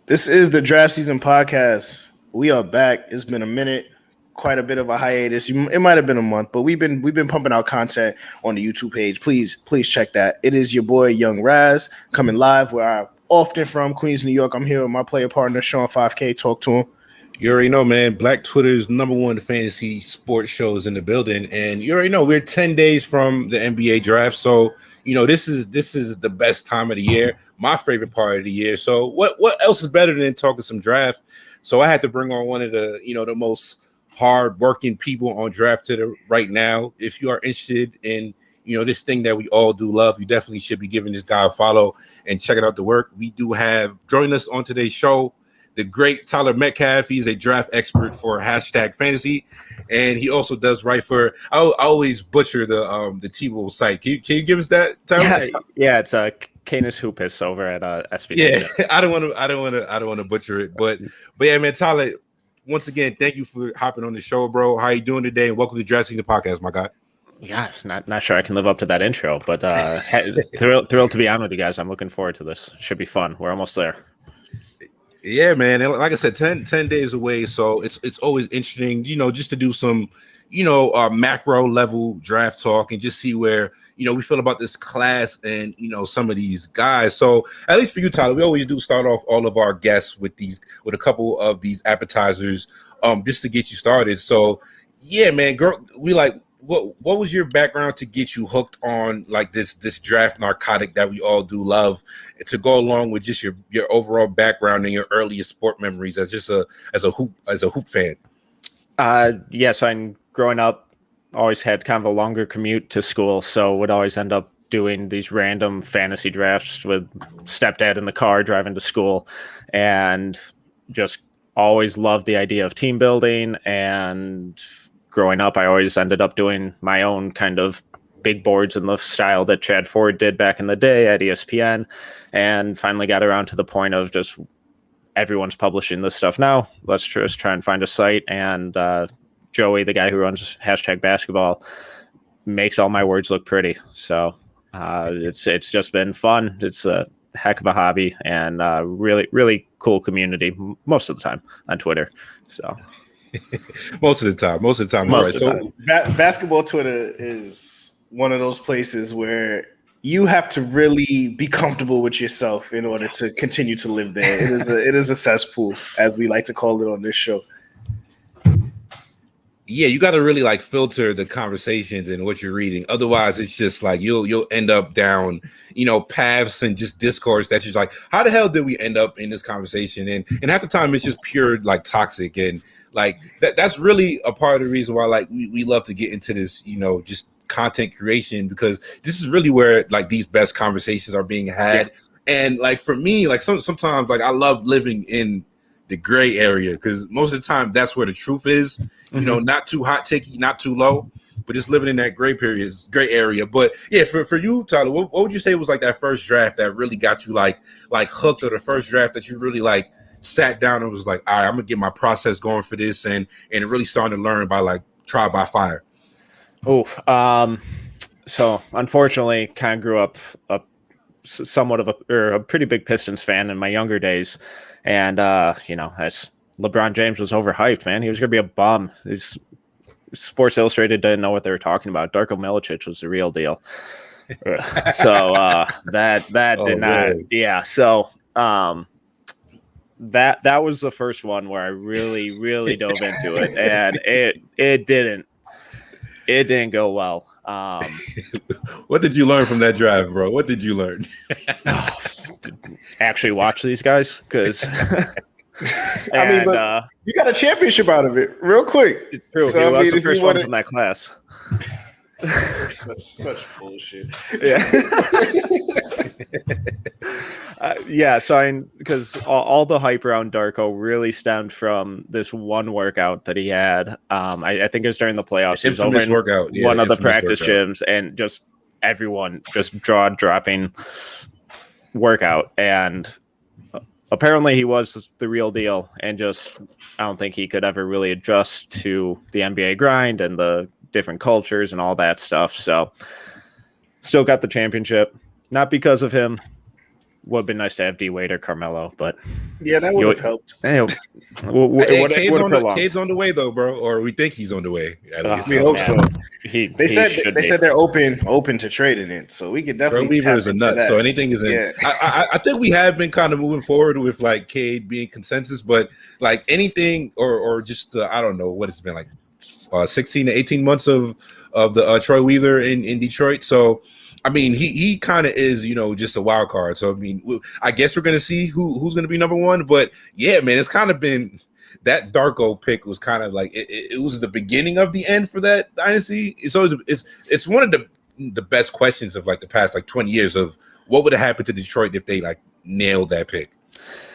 This is the Draft Season Podcast. We are back. It's been a minute, quite a bit of a hiatus. It might have been a month, but we've been pumping out content on the YouTube page. Please check that. It is your boy Young Raz coming live where I'm often from, Queens, New York. I'm here with my player partner Sean 5K. Talk to him. You already know, man. Black Twitter's #1 fantasy sports shows in the building, and you already know we're 10 days from the NBA draft. So this is the best time of the year, my favorite part of the year. So what else is better than talking some draft? So I had to bring on one of the the most hard working people on Draft Twitter right now. If you are interested in this thing that we all do love, you definitely should be giving this guy a follow and checking out the work. We do have joining us on today's show the great Tyler Metcalf. He's a draft expert for #fantasy, and he also does write for. I always butcher the T-Wolves site. Can you give us that, Tyler? Yeah, it's Canis Hoopus over at SBN. Yeah, I don't want to butcher it, but yeah, man, Tyler. Once again, thank you for hopping on the show, bro. How you doing today? And welcome to Draft Season Podcast, my guy. Yeah, not sure I can live up to that intro, but thrilled to be on with you guys. I'm looking forward to this. Should be fun. We're almost there. Yeah, man. And like I said, 10 days away. So it's always interesting, just to do some, macro level draft talk and just see where, we feel about this class and, some of these guys. So at least for you, Tyler, we always do start off all of our guests with a couple of these appetizers, just to get you started. So yeah, man, girl, what was your background to get you hooked on like this draft narcotic that we all do love, to go along with just your overall background and your earliest sport memories as a hoop fan? So I'm growing up, always had kind of a longer commute to school, so would always end up doing these random fantasy drafts with stepdad in the car driving to school, and just always loved the idea of team building. And growing up, I always ended up doing my own kind of big boards in the style that Chad Ford did back in the day at ESPN, and finally got around to the point of just everyone's publishing this stuff now. Let's just try and find a site. And Joey, the guy who runs #basketball, makes all my words look pretty. So it's just been fun. It's a heck of a hobby and really, really cool community most of the time on Twitter. So. Most of the time. So basketball Twitter is one of those places where you have to really be comfortable with yourself in order to continue to live there. It is a cesspool, as we like to call it on this show. Yeah, you got to really like filter the conversations and what you're reading. Otherwise, it's just like you'll end up down, paths and just discourse that you're like, how the hell did we end up in this conversation? And half the time it's just pure like toxic, and like that's really a part of the reason why like we love to get into this, just content creation, because this is really where like these best conversations are being had. Yeah. And like for me, like sometimes like I love living in the gray area, because most of the time that's where the truth is. Not too hot takey, not too low, but just living in that gray area. But yeah, for you, Tyler, what would you say was like that first draft that really got you like hooked, or the first draft that you really like sat down and was like, all right, I'm gonna get my process going for this, and really starting to learn by like trial by fire? So unfortunately, kind of grew up somewhat of a pretty big Pistons fan in my younger days, and as LeBron James was overhyped, man. He was going to be a bum. Sports Illustrated didn't know what they were talking about. Darko Milicic was the real deal. So that did not. Man. Yeah. So that was the first one where I really, really dove into it, and it didn't go well. What did you learn from that drive, bro? What did you learn? Actually watch these guys, because but you got a championship out of it real quick. It's true. So, was the first one from that class. such bullshit. Yeah. So because all the hype around Darko really stemmed from this one workout that he had. I think it was during the playoffs. He was over in workout. Yeah, one of the practice gyms, and just everyone just jaw-dropping workout. And apparently he was the real deal, and just I don't think he could ever really adjust to the NBA grind and the different cultures and all that stuff. So still got the championship, not because of him, would have been nice to have D Wade or Carmelo, but Yeah, that would have helped. Hey, Cade's on the way though, bro, or we think he's on the way. At least we hope so. They said they're open to trading it, so we could definitely. Troy Weaver is a nut, so anything is in. Yeah. I think we have been kind of moving forward with like Cade being consensus, but like anything or just I don't know what it's been like 16 to 18 months of the Troy Weaver in Detroit. So I mean, he kind of is, just a wild card. So I mean, I guess we're gonna see who's gonna be number one. But yeah, man, it's kind of been that Darko pick was kind of like it was the beginning of the end for that dynasty. It's one of the best questions of like the past like 20 years of what would have happened to Detroit if they like nailed that pick.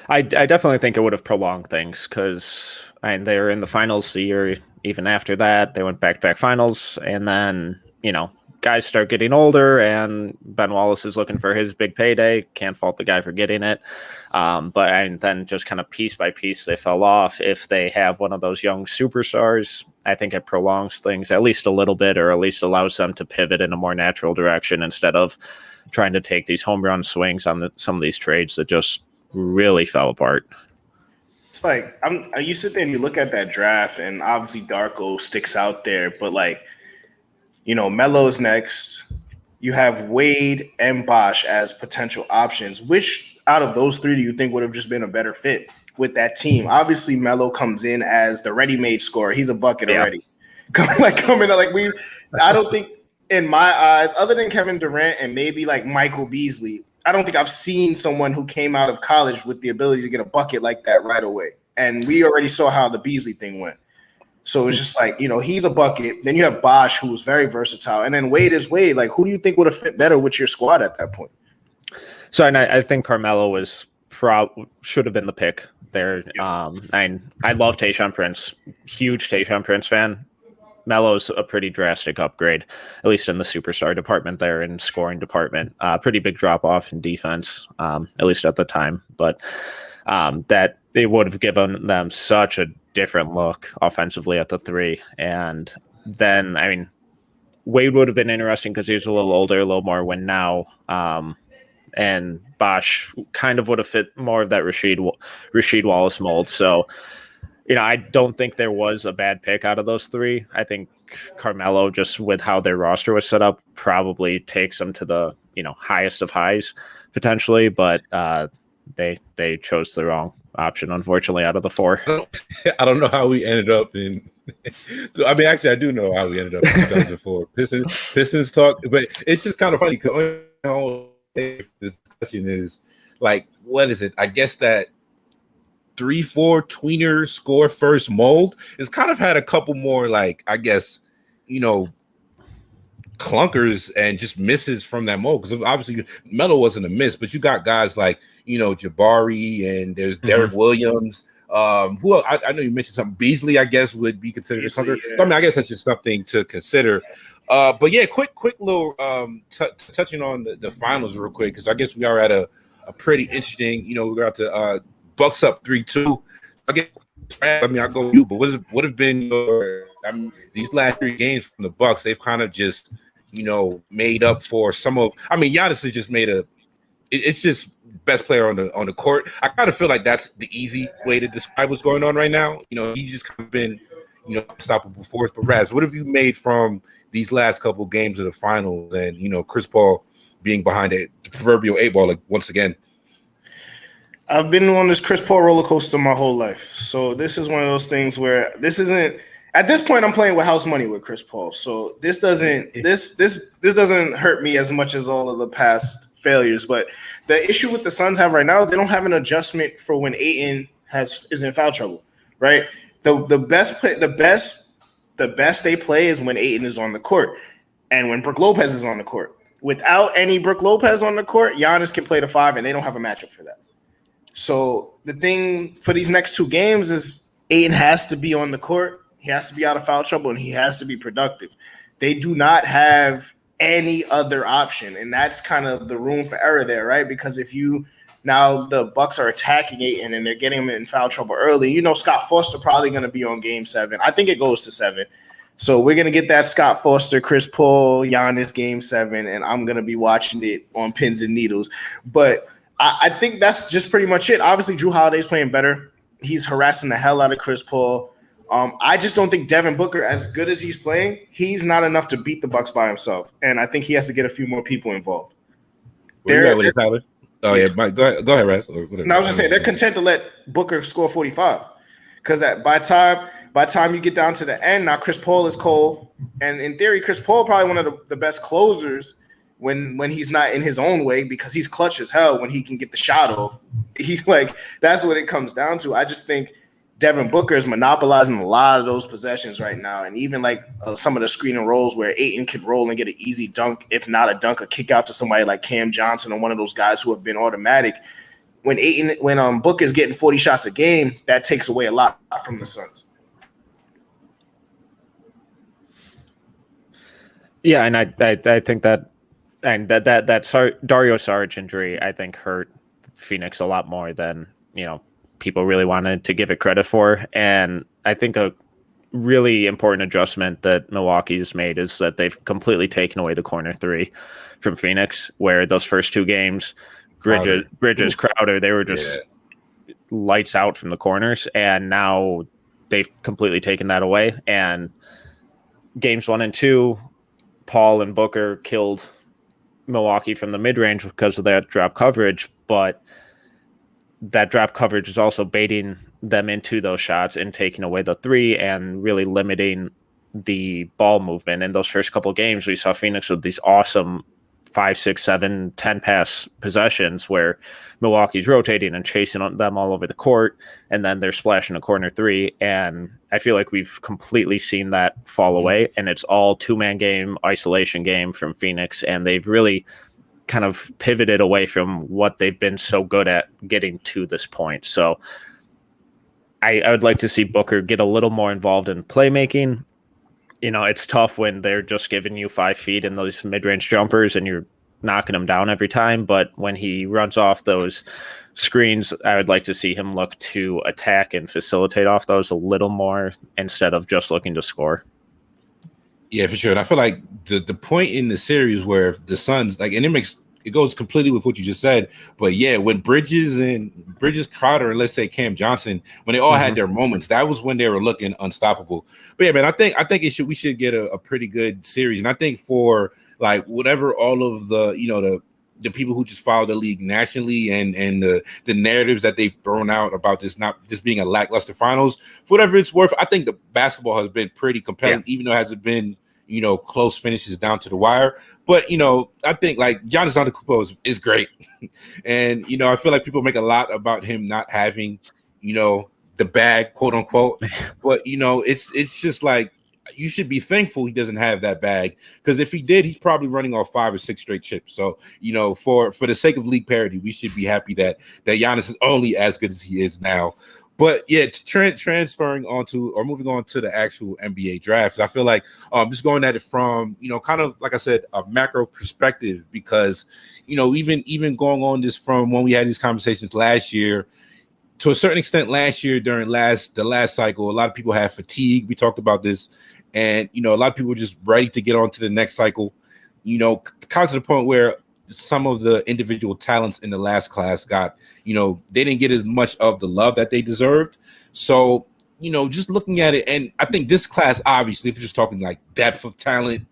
I definitely think it would have prolonged things because they were in the finals the year. Even after that, they went back-to-back finals, and then guys start getting older, and Ben Wallace is looking for his big payday. Can't fault the guy for getting it. But then just kind of piece by piece, they fell off. If they have one of those young superstars, I think it prolongs things at least a little bit, or at least allows them to pivot in a more natural direction instead of trying to take these home run swings on some of these trades that just really fell apart. It's like you sit there and you look at that draft, and obviously Darko sticks out there, but like, Melo's next. You have Wade and Bosh as potential options. Which out of those three do you think would have just been a better fit with that team? Obviously, Melo comes in as the ready-made scorer. He's a bucket already. I don't think, in my eyes, other than Kevin Durant and maybe like Michael Beasley, I don't think I've seen someone who came out of college with the ability to get a bucket like that right away. And we already saw how the Beasley thing went. So it's just like, he's a bucket. Then you have Bosh, who's very versatile. And then Wade is Wade. Like, who do you think would have fit better with your squad at that point? So I think Carmelo should have been the pick there. Yeah. I love Tayshaun Prince. Huge Tayshaun Prince fan. Melo's a pretty drastic upgrade, at least in the superstar department there and scoring department. Pretty big drop off in defense, at least at the time. But that it would have given them such a different look offensively at the three. And then, Wade would have been interesting because he's a little older, a little more win now. And Bosh kind of would have fit more of that Rasheed Wallace mold. So, I don't think there was a bad pick out of those three. I think Carmelo, just with how their roster was set up, probably takes them to the, highest of highs potentially, but they chose the wrong option, unfortunately, out of the four. I don't know how we ended up in. Actually, I do know how we ended up in 2004. Pistons talk, but it's just kind of funny because this discussion is like, what is it? I guess that 3-4 tweener score first mold has kind of had a couple more, like, I guess, clunkers and just misses from that mold, because obviously Melo wasn't a miss, but you got guys like Jabari, and there's Derek Williams, who I know you mentioned something. Beasley, I guess, would be considered a clunker. Yeah. So, I guess that's just something to consider. But yeah, quick little touching on the finals real quick, because I guess we are at a pretty interesting. We got to Bucks up 3-2. I go with you, but what have been your? These last three games from the Bucks, they've kind of just made up for some of. Giannis has just made it's just best player on the court. I kind of feel like that's the easy way to describe what's going on right now. He's just kind of been unstoppable force. But Raz, what have you made from these last couple of games of the finals, and Chris Paul being behind the proverbial 8 ball like once again? I've been on this Chris Paul roller coaster my whole life. So this is one of those things where this isn't. At this point, I'm playing with house money with Chris Paul. So this doesn't hurt me as much as all of the past failures. But the issue with the Suns have right now is they don't have an adjustment for when Ayton is in foul trouble, right? The best they play is when Ayton is on the court and when Brook Lopez is on the court. Without any Brook Lopez on the court, Giannis can play the 5, and they don't have a matchup for that. So the thing for these next two games is Ayton has to be on the court. He has to be out of foul trouble, and he has to be productive. They do not have any other option, and that's kind of the room for error there, right? Because if now the Bucks are attacking Ayton and they're getting him in foul trouble early, Scott Foster probably going to be on Game 7. I think it goes to 7. So we're going to get that Scott Foster, Chris Paul, Giannis Game 7, and I'm going to be watching it on pins and needles. But I think that's just pretty much it. Obviously, Drew Holiday's playing better. He's harassing the hell out of Chris Paul. I just don't think Devin Booker, as good as he's playing, he's not enough to beat the Bucks by himself. And I think he has to get a few more people involved. Where you at with it, Tyler? Oh yeah, Mike, go ahead, Raz. No, I was gonna say they're content to let Booker score 45 because by time you get down to the end, now Chris Paul is cold, and in theory, Chris Paul probably one of the best closers when he's not in his own way because he's clutch as hell when he can get the shot off. He's like that's what it comes down to. I just think Devin Booker is monopolizing a lot of those possessions right now, and even like some of the screen and rolls where Ayton can roll and get an easy dunk, if not a dunk, a kick out to somebody like Cam Johnson or one of those guys who have been automatic. When Booker's getting 40 shots a game, that takes away a lot from the Suns. Yeah, and I think that Dario Saric injury I think hurt Phoenix a lot more than people really wanted to give it credit for. And I think a really important adjustment that Milwaukee's made is that they've completely taken away the corner three from Phoenix, where those first two games, Bridges, Crowder, they were just lights out from the corners. And now they've completely taken that away. And games 1 and 2, Paul and Booker killed Milwaukee from the mid-range because of that drop coverage. But that drop coverage is also baiting them into those shots and taking away the three and really limiting the ball movement. In those first couple of games, we saw Phoenix with these awesome 5, 6, 7, 10 pass possessions where Milwaukee's rotating and chasing them all over the court, and then they're splashing a corner three. And I feel like we've completely seen that fall away, and it's all two-man game, isolation game from Phoenix, and they've really kind of pivoted away from what they've been so good at getting to this point. So I would like to see Booker get a little more involved in playmaking. It's tough when they're just giving you 5 feet in those mid-range jumpers and you're knocking them down every time. But when he runs off those screens, I would like to see him look to attack and facilitate off those a little more instead of just looking to score. Yeah, for sure. And I feel like the point in the series where the Suns, and it goes completely with what you just said. But yeah, when Bridges, Crowder, and let's say Cam Johnson, when they all had their moments, that was when they were looking unstoppable. But yeah, man, I think we should get a pretty good series. And I think for like whatever all of the people who just follow the league nationally and the narratives that they've thrown out about this not just being a lackluster finals, for whatever it's worth, I think the basketball has been pretty compelling, even though it hasn't been close finishes down to the wire. But I think like Giannis Antetokounmpo is great, and I feel like people make a lot about him not having the bag, quote unquote. But it's just like you should be thankful he doesn't have that bag, because if he did, he's probably running off 5 or 6 straight chips. So for the sake of league parity, we should be happy that Giannis is only as good as he is now. But yeah, transferring onto or moving on to the actual NBA draft, I feel like just going at it from kind of like I said, a macro perspective, because even going on this from when we had these conversations last year, to a certain extent last year during the last cycle, a lot of people had fatigue. We talked about this, and a lot of people were just ready to get on to the next cycle. Kind of to the point where some of the individual talents in the last class got, they didn't get as much of the love that they deserved. So, just looking at it, and I think this class, obviously, if you're just talking like depth of talent,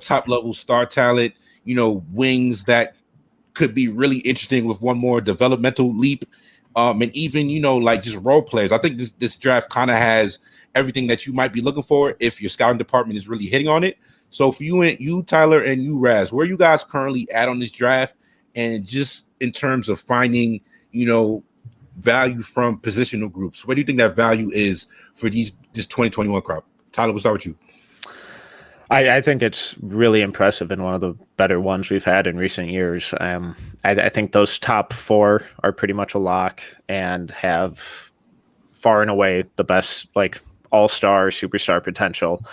top level star talent, wings that could be really interesting with one more developmental leap, and even, like just role players. I think this draft kind of has everything that you might be looking for if your scouting department is really hitting on it. So for you, Tyler, and you, Raz, where are you guys currently at on this draft? And just in terms of finding, value from positional groups, what do you think that value is for this 2021 crop? Tyler, we'll start with you. I think it's really impressive and one of the better ones we've had in recent years. I think those top 4 are pretty much a lock and have far and away the best, like all-star, superstar potential.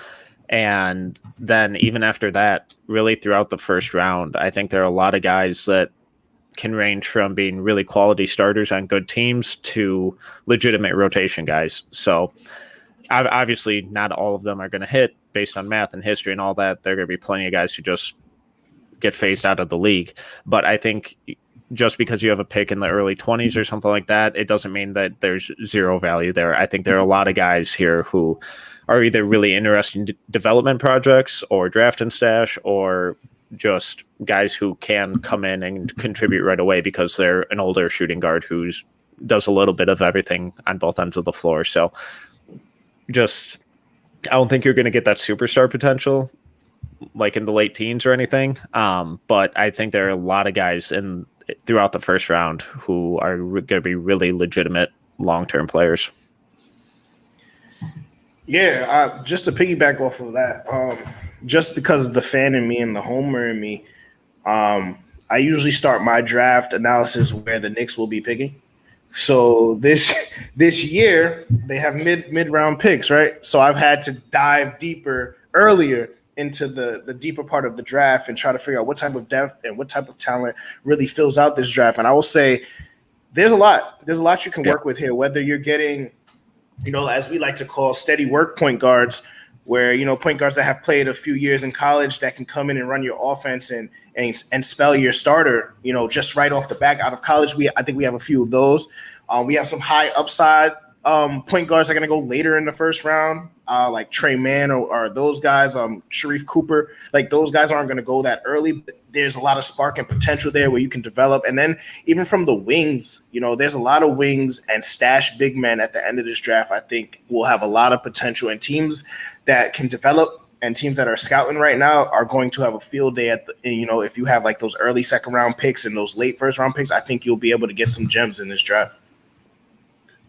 And then even after that, really throughout the first round, I think there are a lot of guys that can range from being really quality starters on good teams to legitimate rotation guys. So obviously not all of them are going to hit based on math and history and all that. There are going to be plenty of guys who just get phased out of the league. But I think just because you have a pick in the early 20s or something like that, it doesn't mean that there's zero value there. I think there are a lot of guys here who are either really interesting development projects or draft and stash, or just guys who can come in and contribute right away because they're an older shooting guard who does a little bit of everything on both ends of the floor. So just, I don't think you're going to get that superstar potential like in the late teens or anything. But I think there are a lot of guys throughout the first round who are going to be really legitimate long-term players. Yeah, just to piggyback off of that, just because of the fan in me and the homer in me, I usually start my draft analysis where the Knicks will be picking. So this year they have mid round picks, right? So I've had to dive deeper earlier into the deeper part of the draft and try to figure out what type of depth and what type of talent really fills out this draft. And I will say there's a lot you can work with here, whether you're getting, as we like to call steady work point guards, where, point guards that have played a few years in college that can come in and run your offense and spell your starter, just right off the back out of college. I think we have a few of those. We have some high upside point guards that are going to go later in the first round, like Trey Mann or those guys, Sharif Cooper. Like those guys aren't going to go that early, but there's a lot of spark and potential there where you can develop. And then even from the wings, there's a lot of wings and stash big men at the end of this draft. I think will have a lot of potential, and teams that can develop and teams that are scouting right now are going to have a field day if you have like those early second round picks and those late first round picks. I think you'll be able to get some gems in this draft.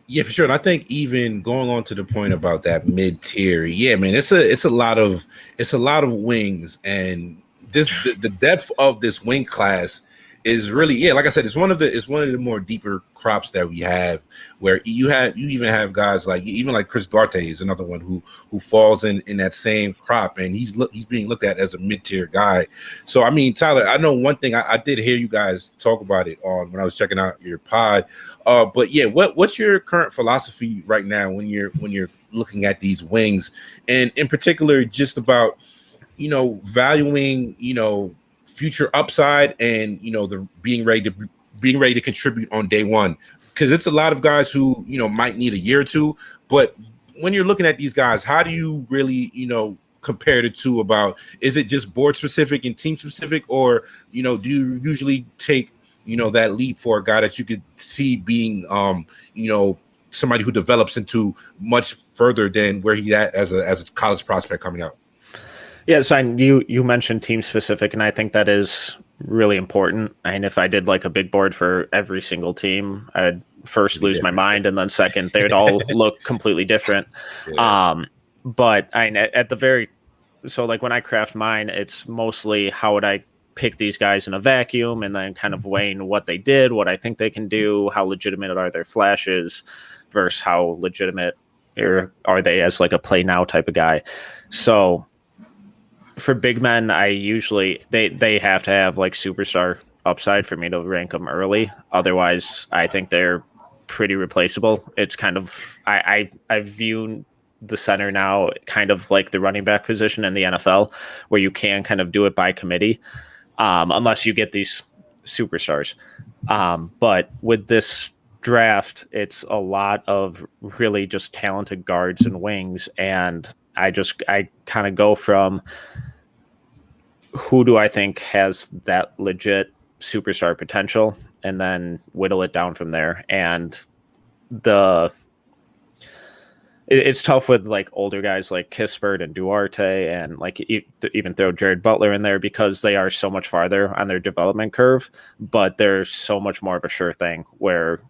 Yeah, for sure. And I think even going on to the point about that mid tier, yeah, man, it's a lot of wings, and the depth of this wing class is really, yeah, like I said, it's one of the more deeper crops that we have, where you even have guys like Chris Duarte is another one who falls in that same crop, and he's being looked at as a mid-tier guy. So I mean, Tyler, I know one thing, I did hear you guys talk about it when I was checking out your pod, but yeah, what's your current philosophy right now when you're looking at these wings, and in particular just about valuing future upside and the being ready to contribute on day one, because it's a lot of guys who might need a year or two. But when you're looking at these guys, how do you really compare the two? About, is it just board specific and team specific, or do you usually take that leap for a guy that you could see being somebody who develops into much further than where he's at as a college prospect coming out? Yeah, so you mentioned team specific, and I think that is really important. And if I did like a big board for every single team, I'd first lose my mind, and then second, they'd all look completely different. Yeah. But so like when I craft mine, it's mostly how would I pick these guys in a vacuum, and then kind of weighing what they did, what I think they can do, how legitimate are their flashes versus how legitimate are they as like a play now type of guy. So for big men, I usually they have to have like superstar upside for me to rank them early. Otherwise, I think they're pretty replaceable. It's kind of I view the center now kind of like the running back position in the NFL, where you can kind of do it by committee, unless you get these superstars. But with this draft, it's a lot of really just talented guards and wings, and I kind of go from who do I think has that legit superstar potential, and then whittle it down from there. And it's tough with like older guys like Kispert and Duarte, and like even throw Jared Butler in there, because they are so much farther on their development curve, but they're so much more of a sure thing. Where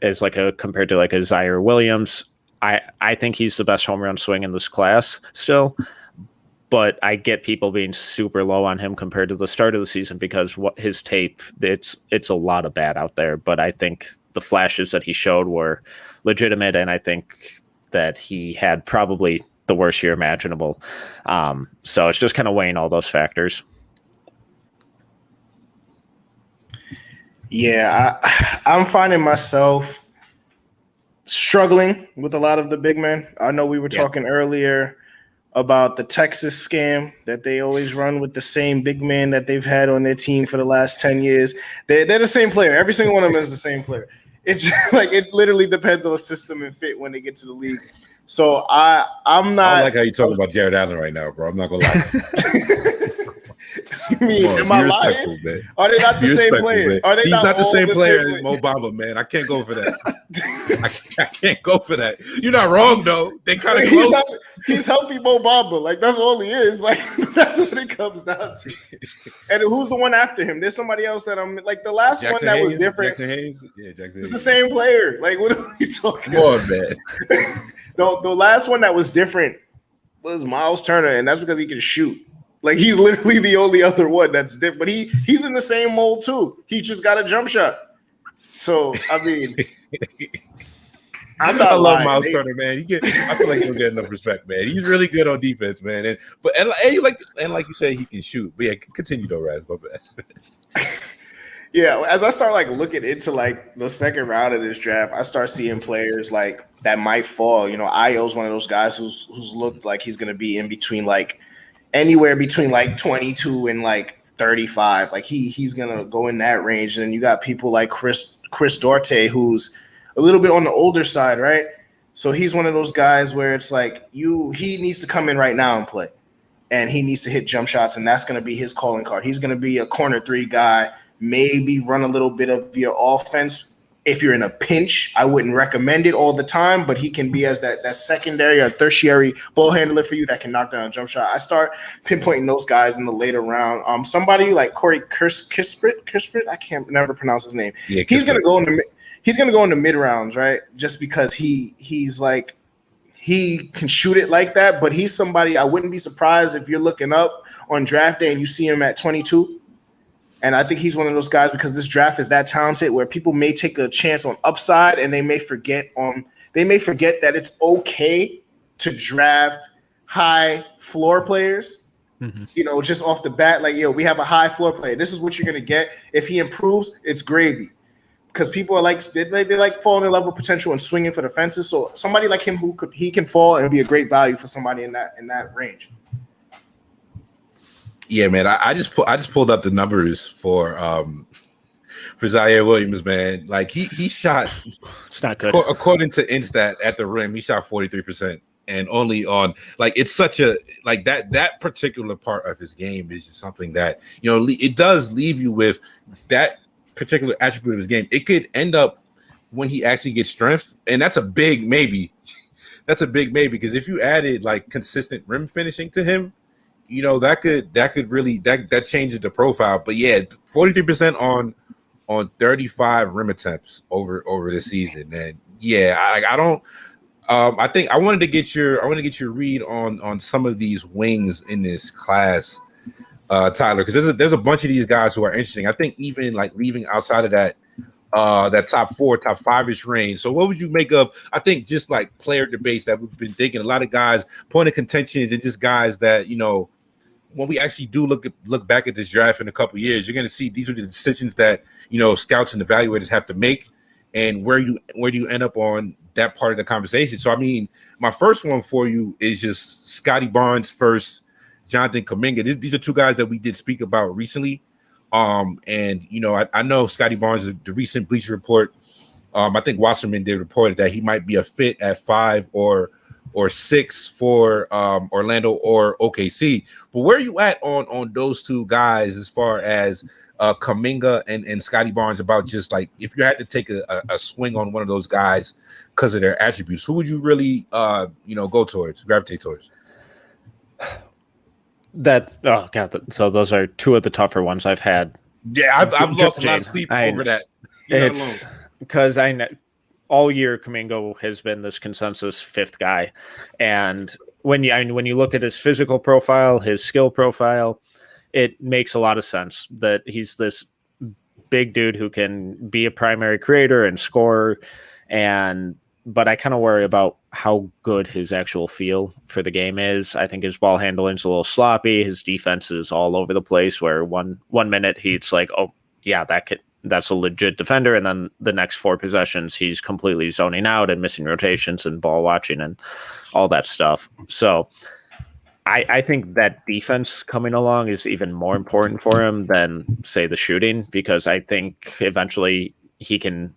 is like compared to like a Zaire Williams, I think he's the best home run swing in this class still. But I get people being super low on him compared to the start of the season, because what his tape, it's a lot of bad out there. But I think the flashes that he showed were legitimate, and I think that he had probably the worst year imaginable. So it's just kind of weighing all those factors. Yeah, I'm finding myself struggling with a lot of the big men. I know we were talking earlier about the Texas scam that they always run with the same big man that they've had on their team for the last 10 years. They're the same player. Every single one of them is the same player. It's like it literally depends on system and fit when they get to the league. So I'm not. I like how you talking about Jared Allen right now, bro. I'm not gonna lie. You mean, am I lying? Man. Are they not the same player? Man. Are they He's not the same player as Mo Mo Bamba, man. I can't go for that. I can't go for that. You're not wrong, though. They kind of close. He's healthy Mo Bamba. Like, that's all he is. Like, that's what it comes down to. And who's the one after him? There's somebody else that I'm like the last Jackson one that Hayes, was different. Jackson Hayes? Yeah, Jackson It's Hayes. the same player. Like, what are we talking about? Come on, man. The last one that was different was Miles Turner, and that's because he can shoot. Like, he's literally the only other one that's different. But he's in the same mold too. He just got a jump shot. So I mean, I love Miles Turner, man. I feel like he'll get enough respect, man. He's really good on defense, man. And like you say, he can shoot. But yeah, continue though, Raz. My bad. Yeah, as I start like looking into like the second round of this draft, I start seeing players like that might fall. You know, Io's one of those guys who's looked like he's gonna be in between like anywhere between like 22 and like 35. Like he's gonna go in that range. And then you got people like Chris Duarte, who's a little bit on the older side, right? So he's one of those guys where it's like he needs to come in right now and play, and he needs to hit jump shots, and that's gonna be his calling card. He's gonna be a corner three guy. Maybe run a little bit of your offense if you're in a pinch. I wouldn't recommend it all the time, but he can be as that secondary or tertiary ball handler for you that can knock down a jump shot. I start pinpointing those guys in the later round. Somebody like Corey Kispert, I can't never pronounce his name. Yeah, he's gonna go in the mid rounds, right? Just because he's like he can shoot it like that, but he's somebody I wouldn't be surprised if you're looking up on draft day and you see him at 22. And I think he's one of those guys because this draft is that talented where people may take a chance on upside and they may forget that it's okay to draft high floor players. Mm-hmm. You know, just off the bat, like, we have a high floor player. This is what you're gonna get. If he improves, it's gravy. Because people are like they like falling in love with potential and swinging for the fences. So somebody like him he can fall and be a great value for somebody in that range. Yeah, man. I just pulled up the numbers for Zaire Williams, man. Like he shot. It's not good. According to Instat, at the rim, he shot 43%, and only on like it's such a like that particular part of his game is just something that it does leave you with that particular attribute of his game. It could end up when he actually gets strength, and that's a big maybe. That's a big maybe because if you added like consistent rim finishing to him. That could really that changes the profile. But yeah, 43% on 35 rim attempts over the season. And yeah, I don't. I think I wanted to get your read on some of these wings in this class, Tyler, because there's a bunch of these guys who are interesting. I think even like leaving outside of that top 4, top 5-ish range. So what would you make of, I think, just like player debates that we've been thinking, a lot of guys, point of contentions and just guys that, when we actually do look back at this draft in a couple of years, you're going to see these are the decisions that, scouts and evaluators have to make and where do you end up on that part of the conversation. So, I mean, my first one for you is just Scotty Barnes first, Jonathan Kuminga. These are two guys that we did speak about recently. And I know Scotty Barnes, the recent Bleacher Report, I think Wasserman did report that he might be a fit at 5 or 6 for Orlando or OKC. But where are you at on those two guys as far as Kuminga and Scotty Barnes about just like if you had to take a swing on one of those guys because of their attributes, who would you really gravitate towards? So those are two of the tougher ones I've had. Yeah, I've lost a lot of sleep over that. It's because I know all year Kuminga has been this consensus 5th guy, and when you look at his physical profile, his skill profile, it makes a lot of sense that he's this big dude who can be a primary creator and scorer, but I kind of worry about how good his actual feel for the game is. I think his ball handling is a little sloppy. His defense is all over the place where one minute he's like, oh yeah, that's a legit defender. And then the next 4 possessions, he's completely zoning out and missing rotations and ball watching and all that stuff. So I think that defense coming along is even more important for him than, say, the shooting, because I think eventually he can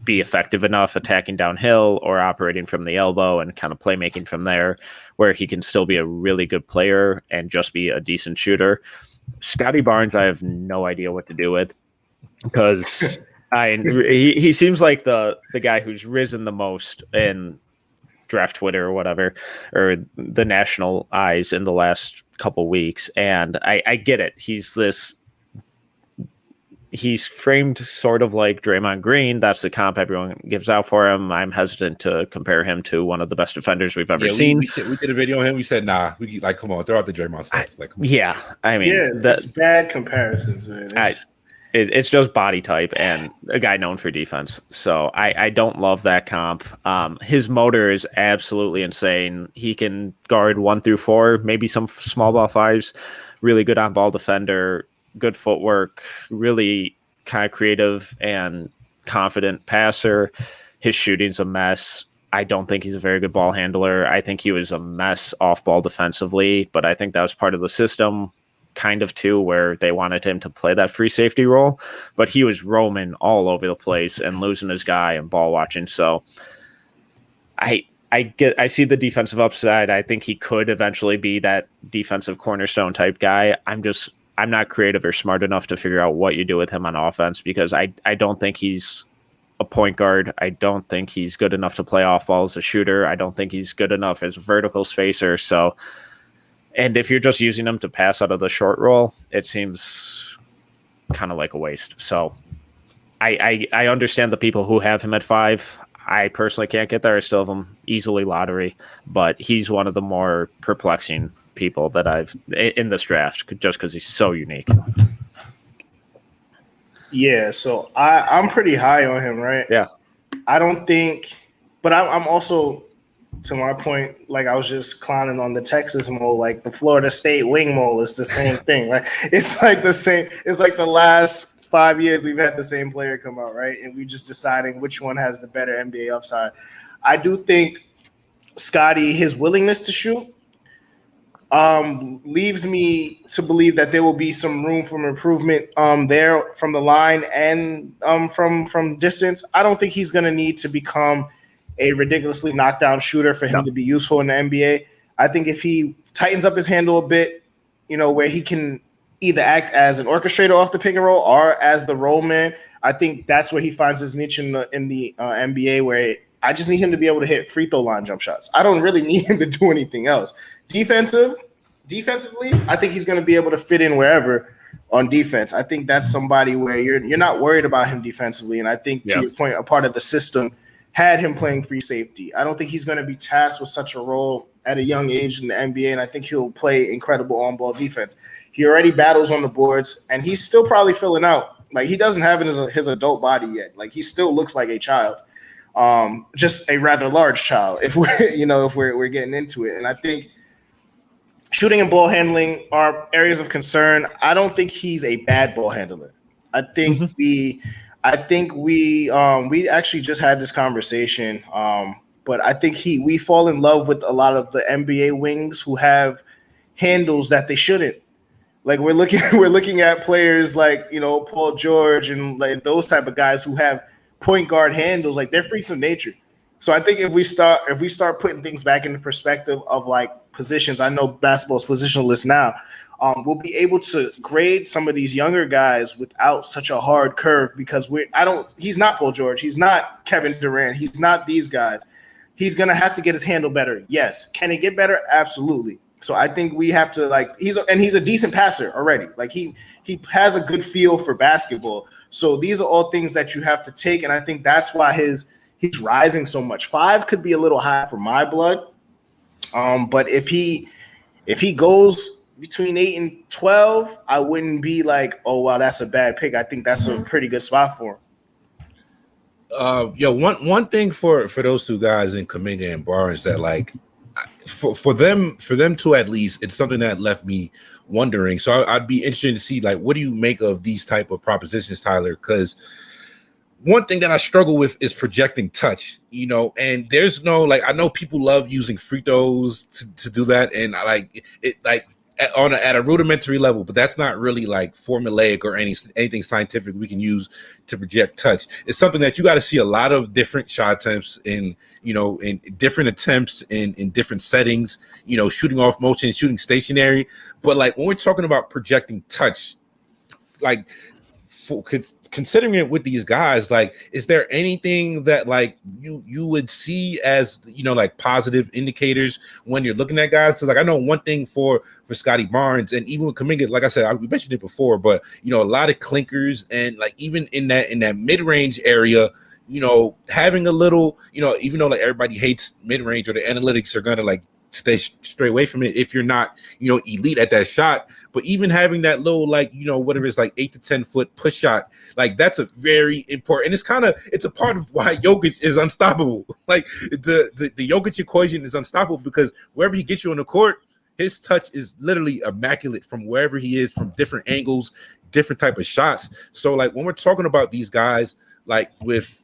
be effective enough attacking downhill or operating from the elbow and kind of playmaking from there, where he can still be a really good player and just be a decent shooter. Scotty Barnes, I have no idea what to do with, because he seems like the guy who's risen the most in draft Twitter or whatever, or the national eyes in the last couple weeks. And I get it. He's framed sort of like Draymond Green. That's the comp everyone gives out for him. I'm hesitant to compare him to one of the best defenders we've ever seen. We did a video on him. We said, nah, come on, throw out the Draymond stuff. I mean, it's bad comparisons, man. It's just body type and a guy known for defense. So I don't love that comp. His motor is absolutely insane. He can guard 1 through 4, maybe some small ball 5s, really good on ball defender, good footwork, really kind of creative and confident passer. His shooting's a mess. I don't think he's a very good ball handler. I think he was a mess off ball defensively, but I think that was part of the system kind of too, where they wanted him to play that free safety role, but he was roaming all over the place and losing his guy and ball watching. So I see the defensive upside. I think he could eventually be that defensive cornerstone type guy. I'm not creative or smart enough to figure out what you do with him on offense, because I don't think he's a point guard. I don't think he's good enough to play off ball as a shooter. I don't think he's good enough as a vertical spacer. So, and if you're just using him to pass out of the short roll, it seems kind of like a waste. So I understand the people who have him at 5. I personally can't get there. I still have him easily lottery, but he's one of the more perplexing people that I've in this draft, just because he's so unique. Yeah, so I'm pretty high on him, right? Yeah. I don't think, but I'm also, to my point, like I was just clowning on the Texas mole, like the Florida State wing mole is the same thing. Like it's like the same. It's like the last 5 years we've had the same player come out, right? And we just deciding which one has the better NBA upside. I do think Scotty, his willingness to shoot, leaves me to believe that there will be some room for improvement there from the line and from distance. I don't think he's going to need to become a ridiculously knockdown shooter for him to be useful in the NBA. I think if he tightens up his handle a bit, where he can either act as an orchestrator off the pick and roll or as the roll man, I think that's where he finds his niche in the NBA, where I just need him to be able to hit free throw line jump shots. I don't really need him to do anything else. Defensively, I think he's going to be able to fit in wherever on defense. I think that's somebody where you're not worried about him defensively. And I think, to your point, a part of the system had him playing free safety. I don't think he's going to be tasked with such a role at a young age in the NBA, and I think he'll play incredible on-ball defense. He already battles on the boards, and he's still probably filling out. Like, he doesn't have his adult body yet. Like, he still looks like a child, just a rather large child if we're getting into it. And I think shooting and ball handling are areas of concern. I don't think he's a bad ball handler. I think we actually just had this conversation. But I think we fall in love with a lot of the NBA wings who have handles that they shouldn't. Like we're looking at players like, Paul George and like those type of guys who have point guard handles, like they're freaks of nature. So I think if we start putting things back into perspective of like positions, I know basketball's positionless now, we'll be able to grade some of these younger guys without such a hard curve, because he's not Paul George, he's not Kevin Durant, he's not these guys. He's gonna have to get his handle better. Yes. Can he get better? Absolutely. So I think we have to he's a decent passer already. Like he has a good feel for basketball. So these are all things that you have to take, and I think that's why he's rising so much. 5 could be a little high for my blood. But if he goes between 8 and 12, I wouldn't be like, oh wow, that's a bad pick. I think that's a pretty good spot for him. One thing for those two guys in Kuminga and Barnes that like for them to, at least, it's something that left me wondering. So I'd be interested to see, like, what do you make of these type of propositions, Tyler? Because one thing that I struggle with is projecting touch, and there's no, like, I know people love using free throws to do that. And I like it, like at a rudimentary level, but that's not really like formulaic or anything scientific we can use to project touch. It's something that you got to see a lot of different shot attempts in different attempts in different settings, shooting off motion, shooting stationary. But like when we're talking about projecting touch, like considering it with these guys, like, is there anything that like you would see as like positive indicators when you're looking at guys? Because like I know one thing for Scotty Barnes, and even with Kuminga, like I said, we mentioned it before, but a lot of clinkers, and like even in that mid-range area, having a little, even though like everybody hates mid-range or the analytics are gonna like stay straight away from it if you're not elite at that shot, but even having that little like whatever it's like 8 to 10 foot push shot, like that's a very important, and it's a part of why Jokic is unstoppable. Like the Jokic equation is unstoppable because wherever he gets you on the court, his touch is literally immaculate from wherever he is, from different angles, different type of shots. So like when we're talking about these guys, like with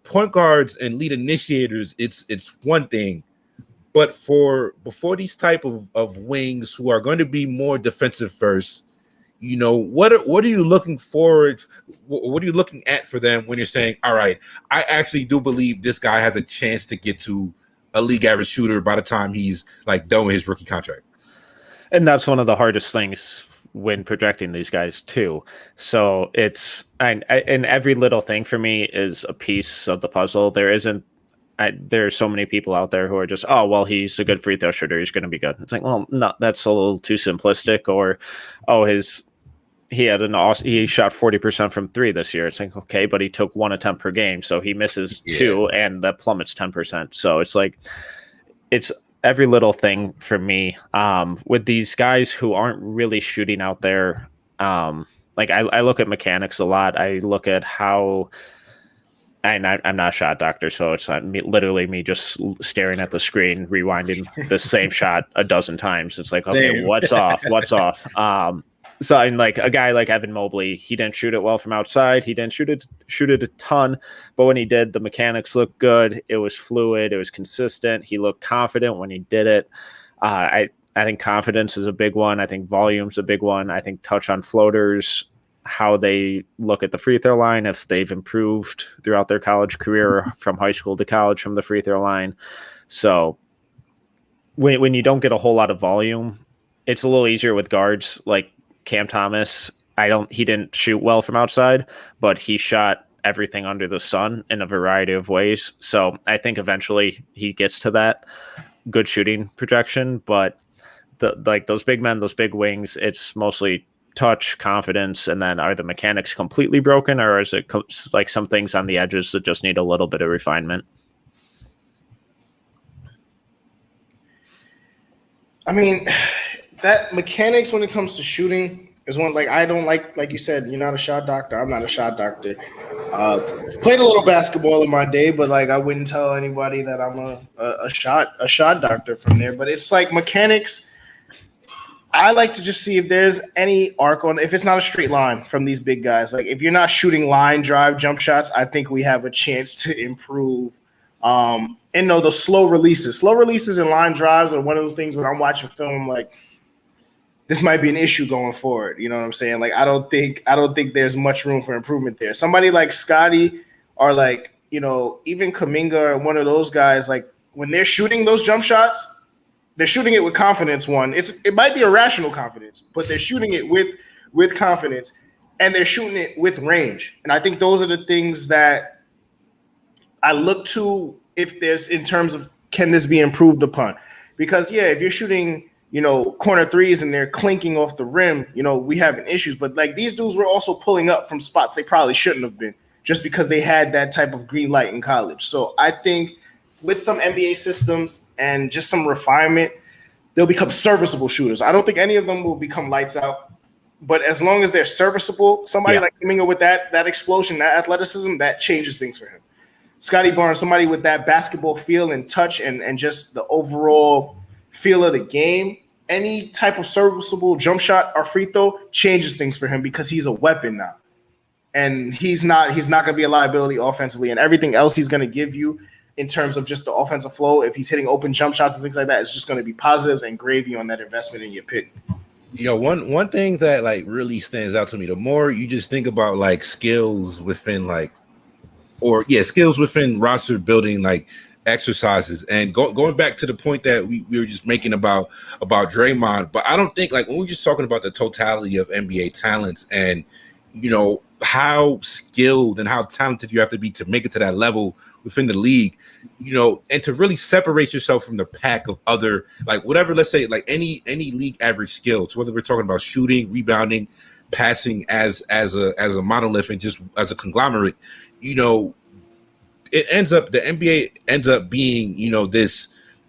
point guards and lead initiators, it's one thing. But before these type of wings who are going to be more defensive first, what are you looking forward? What are you looking at for them when you're saying, all right, I actually do believe this guy has a chance to get to a league average shooter by the time he's like done with his rookie contract? And that's one of the hardest things when projecting these guys too. So it's and every little thing for me is a piece of the puzzle. There are so many people out there who are just, oh, well, he's a good free throw shooter, he's going to be good. It's like, well, no, that's a little too simplistic. Or, oh, he shot 40% from three this year. It's like, okay, but he took 1 attempt per game, so he misses 2, and that plummets 10%. So it's like, it's every little thing for me. With these guys who aren't really shooting out there, like I look at mechanics a lot. I look at how. I'm not a shot doctor, so it's not literally me just staring at the screen, rewinding the same shot a dozen times. It's like, okay, what's off? So I'm like a guy like Evan Mobley, he didn't shoot it well from outside. He didn't shoot it a ton, but when he did, the mechanics looked good. It was fluid. It was consistent. He looked confident when he did it. I think confidence is a big one. I think volume's a big one. I think touch on floaters, how they look at the free throw line, if they've improved throughout their college career from high school to college from the free throw line. So when you don't get a whole lot of volume, it's a little easier with guards like Cam Thomas. He didn't shoot well from outside, but he shot everything under the sun in a variety of ways. So I think eventually he gets to that good shooting projection, but those big men, those big wings, it's mostly touch, confidence, and then are the mechanics completely broken, or is it like some things on the edges that just need a little bit of refinement? I mean, that mechanics when it comes to shooting is one, like, I don't like you said, you're not a shot doctor. I'm not a shot doctor. Played a little basketball in my day, but like I wouldn't tell anybody that I'm a shot doctor from there. But it's like mechanics. I like to just see if there's any arc on, if it's not a straight line from these big guys. Like if you're not shooting line drive jump shots, I think we have a chance to improve. And no, the slow releases and line drives are one of those things when I'm watching film, I'm like, this might be an issue going forward. You know what I'm saying? Like I don't think there's much room for improvement there. Somebody like Scotty or like, even Kuminga or one of those guys, like when they're shooting those jump shots, they're shooting it with confidence. It might be irrational confidence, but they're shooting it with confidence, and they're shooting it with range. And I think those are the things that I look to if there's in terms of can this be improved upon? Because if you're shooting, corner threes and they're clinking off the rim, we having issues. But like these dudes were also pulling up from spots they probably shouldn't have been just because they had that type of green light in college. So I think with some NBA systems and just some refinement, they'll become serviceable shooters. I don't think any of them will become lights out, but as long as they're serviceable, somebody like Kuminga with that explosion, that athleticism, that changes things for him. Scotty Barnes, somebody with that basketball feel and touch and just the overall feel of the game, any type of serviceable jump shot or free throw changes things for him because he's a weapon now. and he's not going to be a liability offensively, and everything else he's going to give you in terms of just the offensive flow, if he's hitting open jump shots and things like that, it's just going to be positives and gravy on that investment in your pick. One thing that like really stands out to me, the more you just think about like skills within skills within roster building like exercises, and going back to the point that we were just making about Draymond, but I don't think like when we're just talking about the totality of NBA talents and how skilled and how talented you have to be to make it to that level within the league, and to really separate yourself from the pack of other, like whatever, let's say like any league average skills, whether we're talking about shooting, rebounding, passing as a monolith and just as a conglomerate, the NBA ends up being,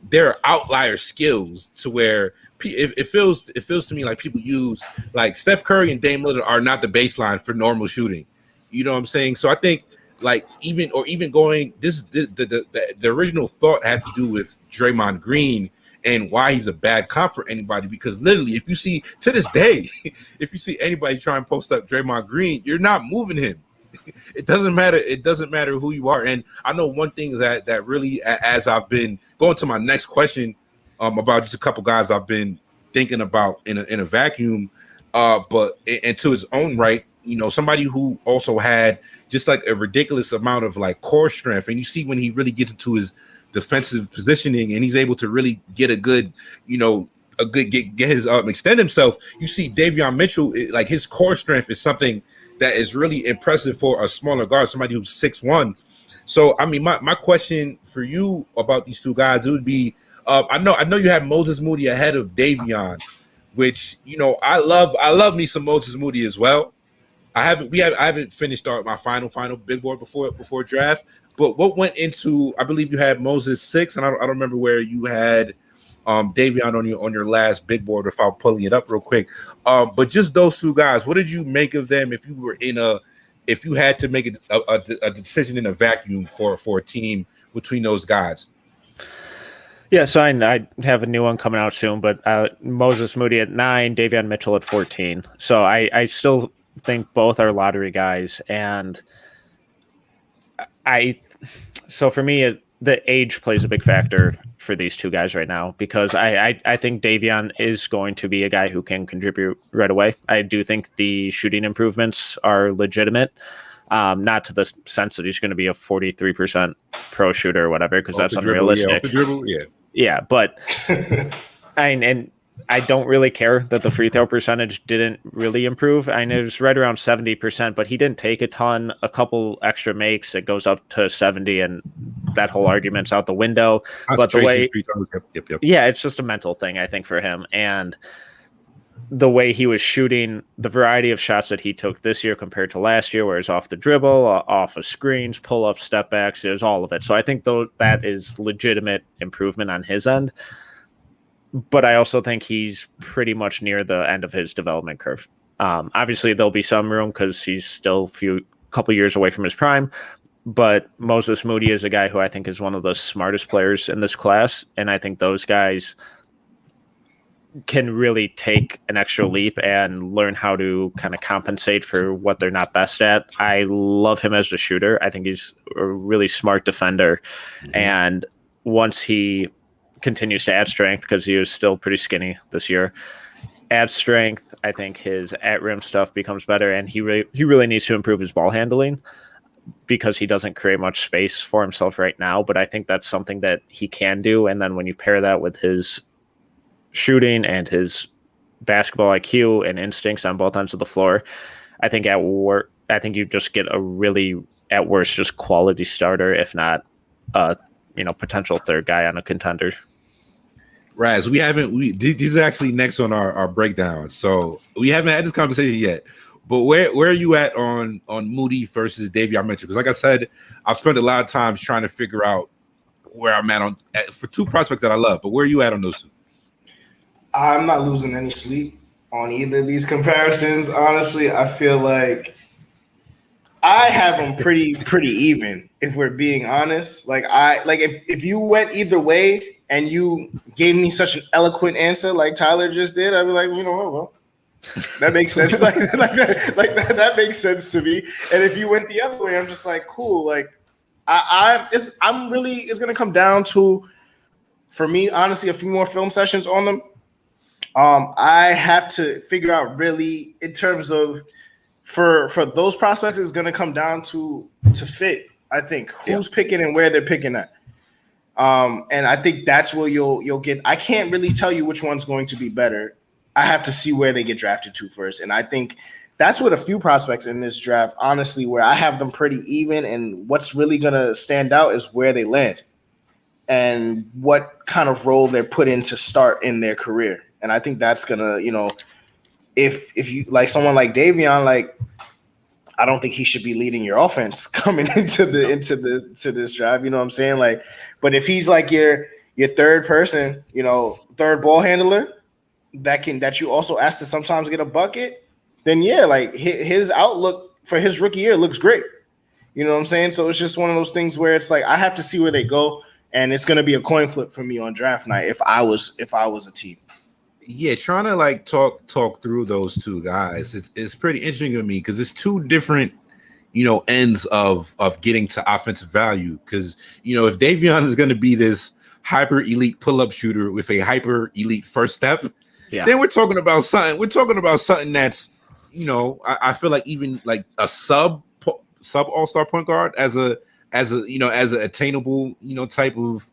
there are outlier skills to where it feels to me like people use like Steph Curry and Dame Lillard are not the baseline for normal shooting. You know what I'm saying? So I think like even going the original thought had to do with Draymond Green and why he's a bad comp for anybody, because literally if you see to this day, if you see anybody try and post up Draymond Green, you're not moving him. It doesn't matter. It doesn't matter who you are. And I know one thing that really, as I've been going to my next question about just a couple guys I've been thinking about in a vacuum, but to his own right, somebody who also had just like a ridiculous amount of like core strength. And you see when he really gets into his defensive positioning and he's able to really get a good, get his extend himself. You see Davion Mitchell, like his core strength is something that is really impressive for a smaller guard, somebody who's 6'1". So, I mean, my question for you about these two guys, it would be, I know you have Moses Moody ahead of Davion, which, I love me some Moses Moody as well. I haven't finished my final big board before draft, but what went into, I believe you had Moses 6, and I don't remember where you had Davion on your last big board without pulling it up real quick. But just those two guys, what did you make of them if you had to make a decision in a vacuum for a team between those guys? Yeah, so I have a new one coming out soon, but Moses Moody at 9, Davion Mitchell at 14. So I still think both are lottery guys, and so for me, the age plays a big factor for these two guys right now, because I think Davion is going to be a guy who can contribute right away. I do think the shooting improvements are legitimate, not to the sense that he's going to be a 43% pro shooter or whatever, because that's unrealistic. Off the dribble, yeah. Yeah, but and I don't really care that the free throw percentage didn't really improve. I know it was right around 70%, but he didn't take a ton. A couple extra makes, it goes up to 70, and that whole argument's out the window. But the way, yep. Yeah, it's just a mental thing, I think, for him. And the way he was shooting, the variety of shots that he took this year compared to last year, where it's off the dribble, off of screens, pull up, step backs, it was all of it. So I think that is legitimate improvement on his end. But I also think he's pretty much near the end of his development curve. Obviously, there'll be some room because he's still a couple years away from his prime. But Moses Moody is a guy who I think is one of the smartest players in this class. And I think those guys can really take an extra leap and learn how to kind of compensate for what they're not best at. I love him as a shooter. I think he's a really smart defender. Mm-hmm. And once he continues to add strength, because he was still pretty skinny this year, add strength, I think his at rim stuff becomes better, and he really needs to improve his ball handling, because he doesn't create much space for himself right now. But I think that's something that he can do. And then when you pair that with his shooting and his basketball IQ and instincts on both ends of the floor, I think you just get a really, at worst, just quality starter, if not potential third guy on a contender. Raz, these are actually next on our breakdown. So we haven't had this conversation yet. But where are you at on Moody versus Davion Mitchell? Because like I said, I've spent a lot of time trying to figure out where I'm at for two prospects that I love. But where are you at on those two? I'm not losing any sleep on either of these comparisons. Honestly, I feel like I have them pretty even, if we're being honest. Like if you went either way and you gave me such an eloquent answer like Tyler just did, I'd be like, well, That makes sense. That makes sense to me. And if you went the other way, I'm just like, cool. Like, I'm really. It's gonna come down to, for me, honestly, a few more film sessions on them. I have to figure out really in terms of for those prospects, it's gonna come down to fit. I think who's picking and where they're picking at. And I think that's where you'll get. I can't really tell you which one's going to be better. I have to see where they get drafted to first, and I think that's what a few prospects in this draft, honestly, where I have them pretty even. And what's really gonna stand out is where they land and what kind of role they're put in to start in their career. And I think that's gonna, if you like someone like Davion, like I don't think he should be leading your offense coming into this drive. You know what I'm saying? Like, but if he's like your third person, third ball handler that you also ask to sometimes get a bucket, then yeah, like his outlook for his rookie year looks great. You know what I'm saying? So it's just one of those things where it's like I have to see where they go, and it's gonna be a coin flip for me on draft night if I was a team. Yeah, trying to like talk through those two guys. It's pretty interesting to me because it's two different, ends of getting to offensive value. Because if Davion is going to be this hyper elite pull up shooter with a hyper elite first step, then we're talking about something. We're talking about something that's, I feel like even like a sub all-star point guard as an attainable type of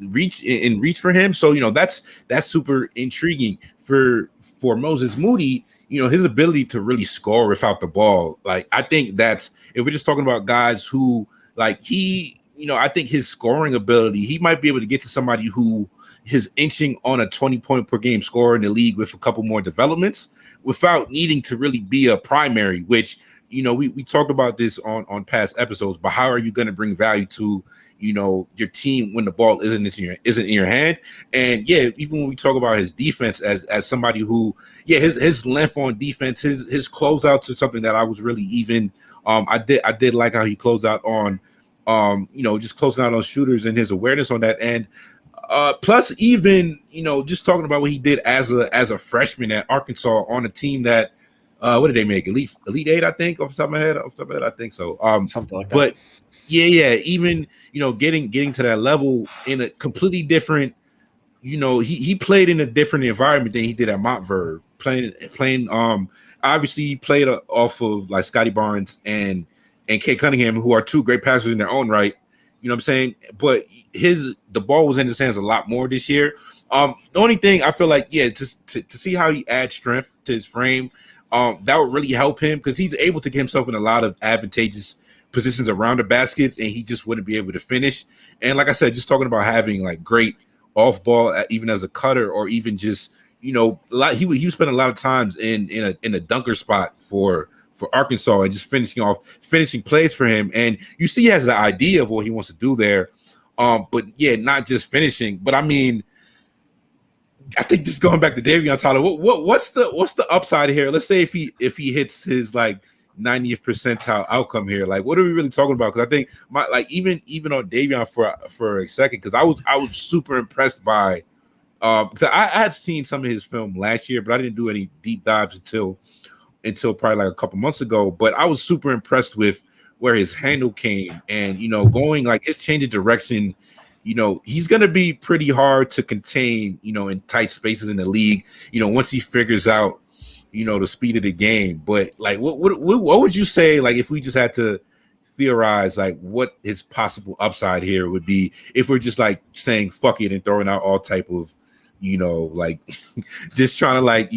reach for him. So that's super intriguing for Moses Moody. His ability to really score without the ball. Like I think that's, if we're just talking about guys who like I think his scoring ability, he might be able to get to somebody who is inching on a 20-point per game scorer in the league with a couple more developments without needing to really be a primary, which we talked about this on past episodes, but how are you going to bring value to your team when the ball isn't in your hand? And yeah, even when we talk about his defense as somebody who, his length on defense, his closeouts are something that I was really even. I did like how he closed out on, just closing out on shooters and his awareness on that. And plus, even just talking about what he did as a freshman at Arkansas on a team that. What did they make? Elite Eight, I think, off the top of my head. I think so. Something like that. But yeah. Even getting to that level in a completely different, he played in a different environment than he did at Montverde. Playing. Obviously, he played off of like Scotty Barnes and Kate Cunningham, who are two great passers in their own right. You know what I'm saying? But the ball was in his hands a lot more this year. The only thing I feel like, to see how he adds strength to his frame. That would really help him because he's able to get himself in a lot of advantageous positions around the baskets, and he just wouldn't be able to finish. And like I said, just talking about having like great off ball, even as a cutter, or even just a lot. He would spend a lot of times in a dunker spot for Arkansas and just finishing plays for him. And you see, he has the idea of what he wants to do there. But yeah, not just finishing. But I mean, I think just going back to Davion Tyler, what's the upside here? Let's say if he hits his like 90th percentile outcome here, like what are we really talking about? Because I think even on Davion for a second, because I was super impressed by because I had seen some of his film last year, but I didn't do any deep dives until probably like a couple months ago. But I was super impressed with where his handle came and going like his change of direction. He's going to be pretty hard to contain, in tight spaces in the league, once he figures out, the speed of the game. But like, what would you say, like, if we just had to theorize, like, what his possible upside here would be if we're just like saying, fuck it and throwing out all type of, like just trying to like,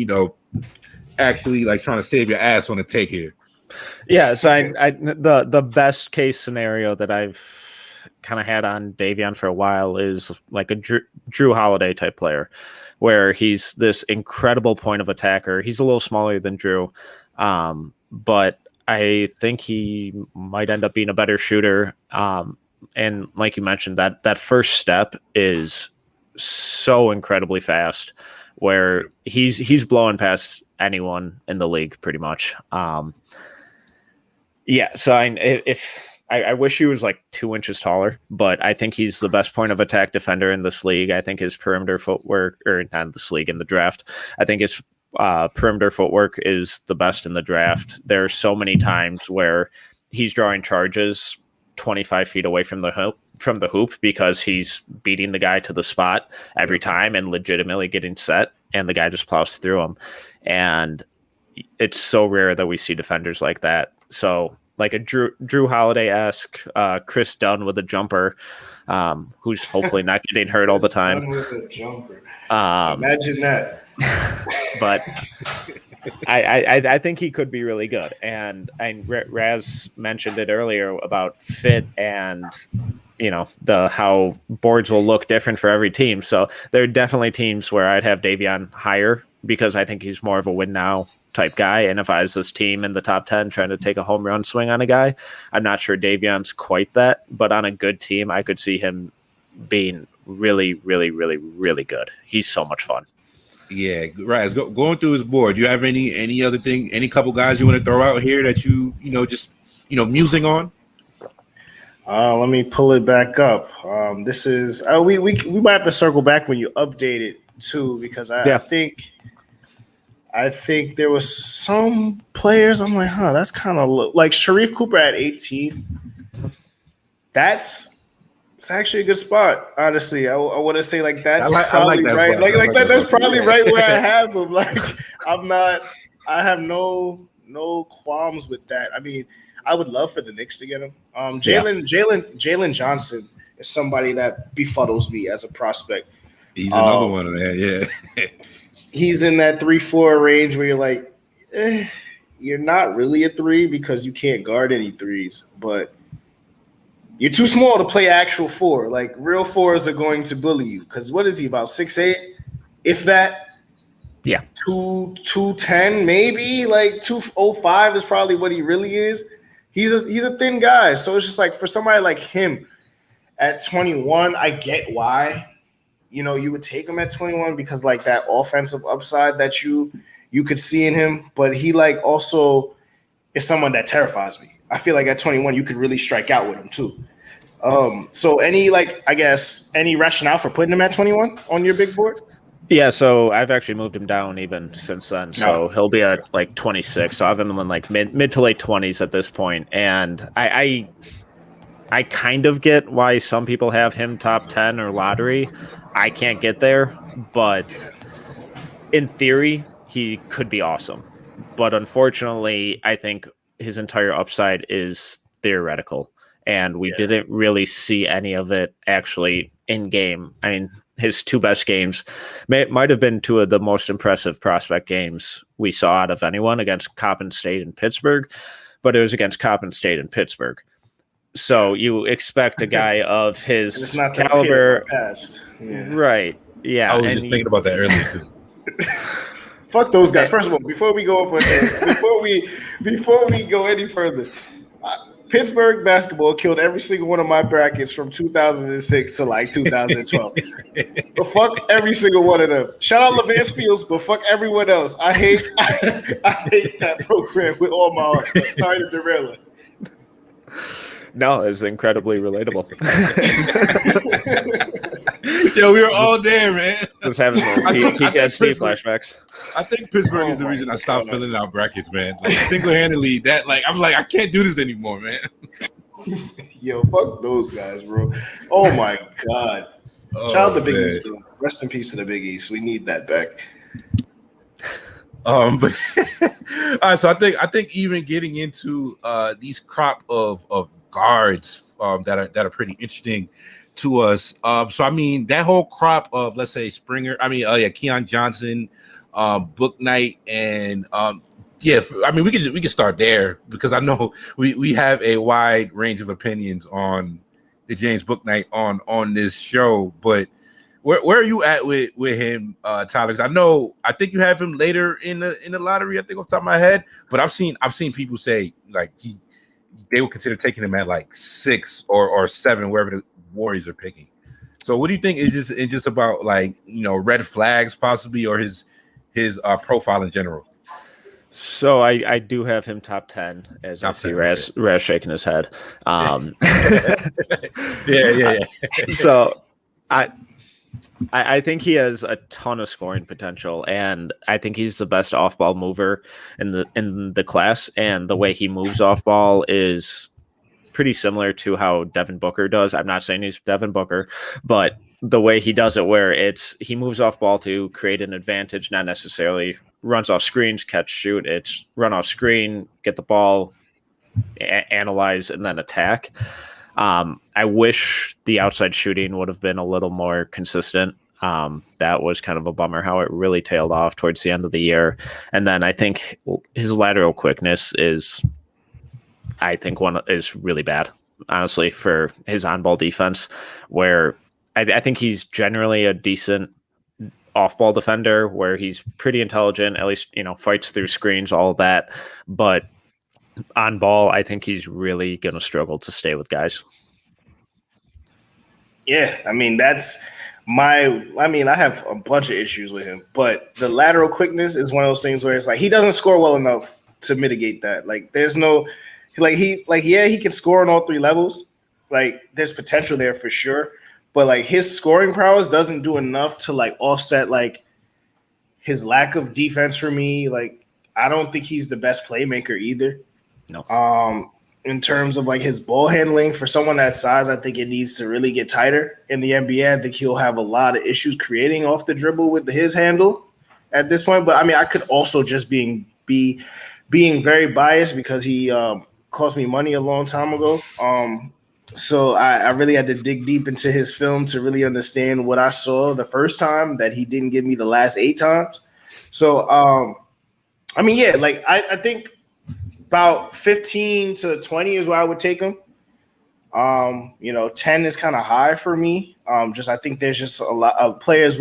actually like trying to save your ass on a take here. Yeah. So the best case scenario that I've kind of had on Davion for a while is like a Drew Holiday type player where he's this incredible point of attacker. He's a little smaller than Drew, but I think he might end up being a better shooter. And like you mentioned, that first step is so incredibly fast where he's blowing past anyone in the league pretty much. So I wish he was like 2 inches taller, but I think he's the best point of attack defender in this league. I think his perimeter footwork, or not this league, in the draft, I think his perimeter footwork is the best in the draft. There are so many times where he's drawing charges 25 feet away from the hoop because he's beating the guy to the spot every time and legitimately getting set, and the guy just plows through him. And it's so rare that we see defenders like that. So like a Drew Holiday-esque, Chris Dunn with a jumper, who's hopefully not getting hurt all the time. Dunn with a jumper. Imagine that. But I think he could be really good. And Raz mentioned it earlier about fit and how boards will look different for every team. So there are definitely teams where I'd have Davion higher because I think he's more of a win now type guy. And if I was this team in the top 10 trying to take a home run swing on a guy, I'm not sure Davion's quite that, but on a good team, I could see him being really, really, really, really good. He's so much fun. Yeah, right. Going through his board, do you have any other thing, any couple guys you want to throw out here that musing on? Let me pull it back up. This is we might have to circle back when you update it too, because I think there was some players I'm like, that's kind of like Sharif Cooper at 18. It's actually a good spot, honestly. I want to say like that's probably right. Spot. That's probably right where I have him. Like I have no qualms with that. I mean, I would love for the Knicks to get him. Jalen Johnson is somebody that befuddles me as a prospect. He's another one, man. Yeah. He's in that 3-4 range where you're like, you're not really a 3 because you can't guard any threes, but you're too small to play actual 4. Like real 4s are going to bully you. Because what is he, about 6'8"? If that? Yeah. 210 maybe, like 205 is probably what he really is. He's a thin guy. So it's just like for somebody like him at 21, I get why. You would take him at 21 because like that offensive upside that you could see in him, but he like also is someone that terrifies me. I feel like at 21 you could really strike out with him too. So any rationale for putting him at 21 on your big board? Yeah, so I've actually moved him down even since then. So he'll be at like 26. So I have him in like mid to late 20s at this point. And I kind of get why some people have him top 10 or lottery. I can't get there, but in theory, he could be awesome. But unfortunately, I think his entire upside is theoretical. And we didn't really see any of it actually in game. I mean, his 2 best games might have been 2 of the most impressive prospect games we saw out of anyone, against Coppin State and Pittsburgh, but it was against Coppin State and Pittsburgh. So you expect a guy of his caliber. Right. Yeah. I was just thinking about that earlier too. Fuck those guys. First of all, before we go before we go any further, Pittsburgh basketball killed every single one of my brackets from 2006 to like 2012. But fuck every single one of them. Shout out Levance Fields, but fuck everyone else. I hate that program with all my heart. Sorry to derail us. No, it's incredibly relatable. Yo, we were all there, man. Just having PTSD flashbacks. I think Pittsburgh is the reason I stopped filling out brackets, man. Like single-handedly, that I'm like, I can't do this anymore, man. Yo, fuck those guys, bro. Oh my god. Shout out the Big East. Rest in peace to the Big East. We need that back. But all right, so I think even getting into these crop of guards that are pretty interesting to us. So I mean that whole crop of, let's say, Springer. I mean, Keon Johnson, Book Knight, and I mean we can start there because I know we have a wide range of opinions on the James Book Knight on this show, but where are you at with him, Tyler? Because I think you have him later in the lottery. I think off the top of my head, but I've seen people say like they would consider taking him at like 6 or 7, wherever the Warriors are picking. So what do you think is just about like red flags possibly, or his profile in general? So I do have him top 10 as top I see 10, Raz shaking his head. Yeah. So I think he has a ton of scoring potential, and I think he's the best off-ball mover in the class. And the way he moves off ball is pretty similar to how Devin Booker does. I'm not saying he's Devin Booker, but the way he does it, where he moves off ball to create an advantage, not necessarily runs off screens, catch, shoot. It's run off screen, get the ball, analyze, and then attack. I wish the outside shooting would have been a little more consistent. That was kind of a bummer how it really tailed off towards the end of the year. And then I think his lateral quickness is really bad, honestly, for his on-ball defense, where I think he's generally a decent off-ball defender, where he's pretty intelligent, at least, fights through screens, all of that. But on ball, I think he's really going to struggle to stay with guys. Yeah, I mean, I have a bunch of issues with him, but the lateral quickness is one of those things where it's like he doesn't score well enough to mitigate that. Like, there's no, he can score on all three levels. Like, there's potential there for sure, but like his scoring prowess doesn't do enough to like offset like his lack of defense for me. Like, I don't think he's the best playmaker either. No. In terms of like his ball handling, for someone that size, I think it needs to really get tighter in the NBA. I think he'll have a lot of issues creating off the dribble with his handle at this point. But I mean, I could also just being very biased because he cost me money a long time ago. So I really had to dig deep into his film to really understand what I saw the first time that he didn't give me the last 8 times. So, I mean, yeah, like I think about 15 to 20 is where I would take him. 10 is kind of high for me. I think there's just a lot of players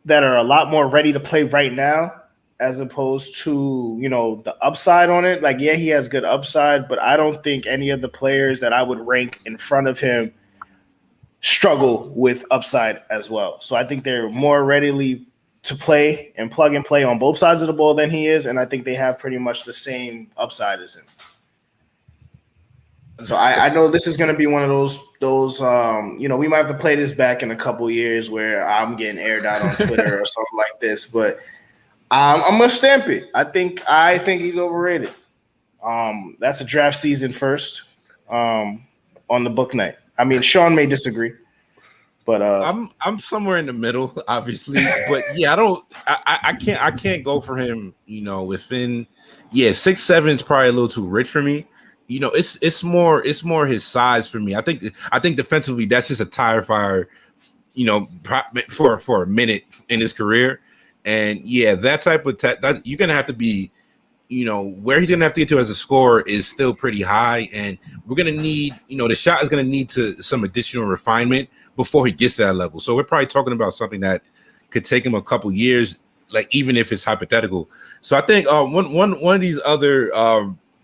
that are a lot more ready to play right now, as opposed to, the upside on it. Like, yeah, he has good upside, but I don't think any of the players that I would rank in front of him struggle with upside as well. So I think they're more readily to play and plug and play on both sides of the ball than he is, and I think they have pretty much the same upside as him. So I know this is going to be one of those we might have to play this back in a couple years where I'm getting aired out on Twitter or something like this, but I'm gonna stamp it. I think he's overrated. That's a draft season first on the book night. I mean, Sean may disagree. But I'm somewhere in the middle, obviously. But yeah, I can't go for him, within 6'7" is probably a little too rich for me. It's more his size for me. I think defensively that's just a tire fire, for a minute in his career. And yeah, that type of that you're gonna have to be, where he's gonna have to get to as a scorer is still pretty high, and we're gonna need, the shot is gonna need some additional refinement before he gets to that level. So we're probably talking about something that could take him a couple years, like even if it's hypothetical. So I think one of these other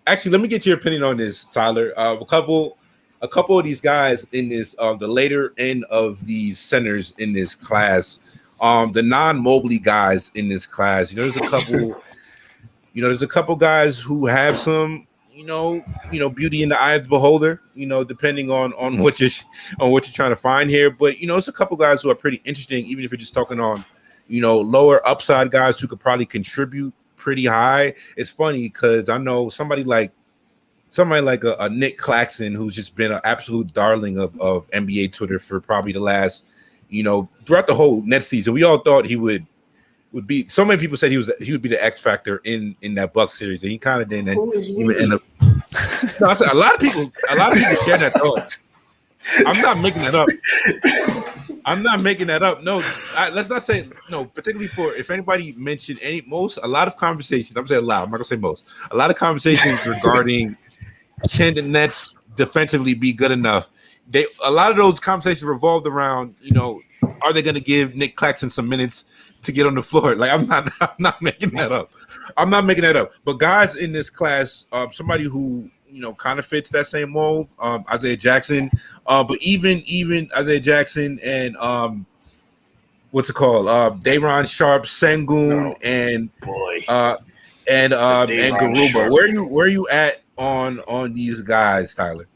actually, let me get your opinion on this, Tyler. A couple of these guys in this the later end of these centers in this class, the non-Mobley guys in this class, there's a couple guys who have some beauty in the eye of the beholder, depending on what you're trying to find here. But it's a couple guys who are pretty interesting, even if you're just talking on lower upside guys who could probably contribute pretty high. It's funny because I know somebody like a Nick Claxton, who's just been an absolute darling of NBA Twitter for probably the last throughout the whole Nets season. We all thought he would be, so many people said he would be the X factor in that Bucks series, and he kind of didn't. He would end up. No, I said a lot of people share that thought. I'm not making that up. No, let's not say no. Particularly for if anybody mentioned a lot of conversations. I'm saying a lot. I'm not gonna say most. A lot of conversations regarding can the Nets defensively be good enough? A lot of those conversations revolved around are they going to give Nick Claxton some minutes to get on the floor? Like, I'm not making that up. I'm not making that up. But guys in this class, somebody who kind of fits that same mold, Isaiah Jackson. But even Isaiah Jackson and what's it called? Day'Ron Sharpe, Sengun, and Garuba. Where are you at on these guys, Tyler?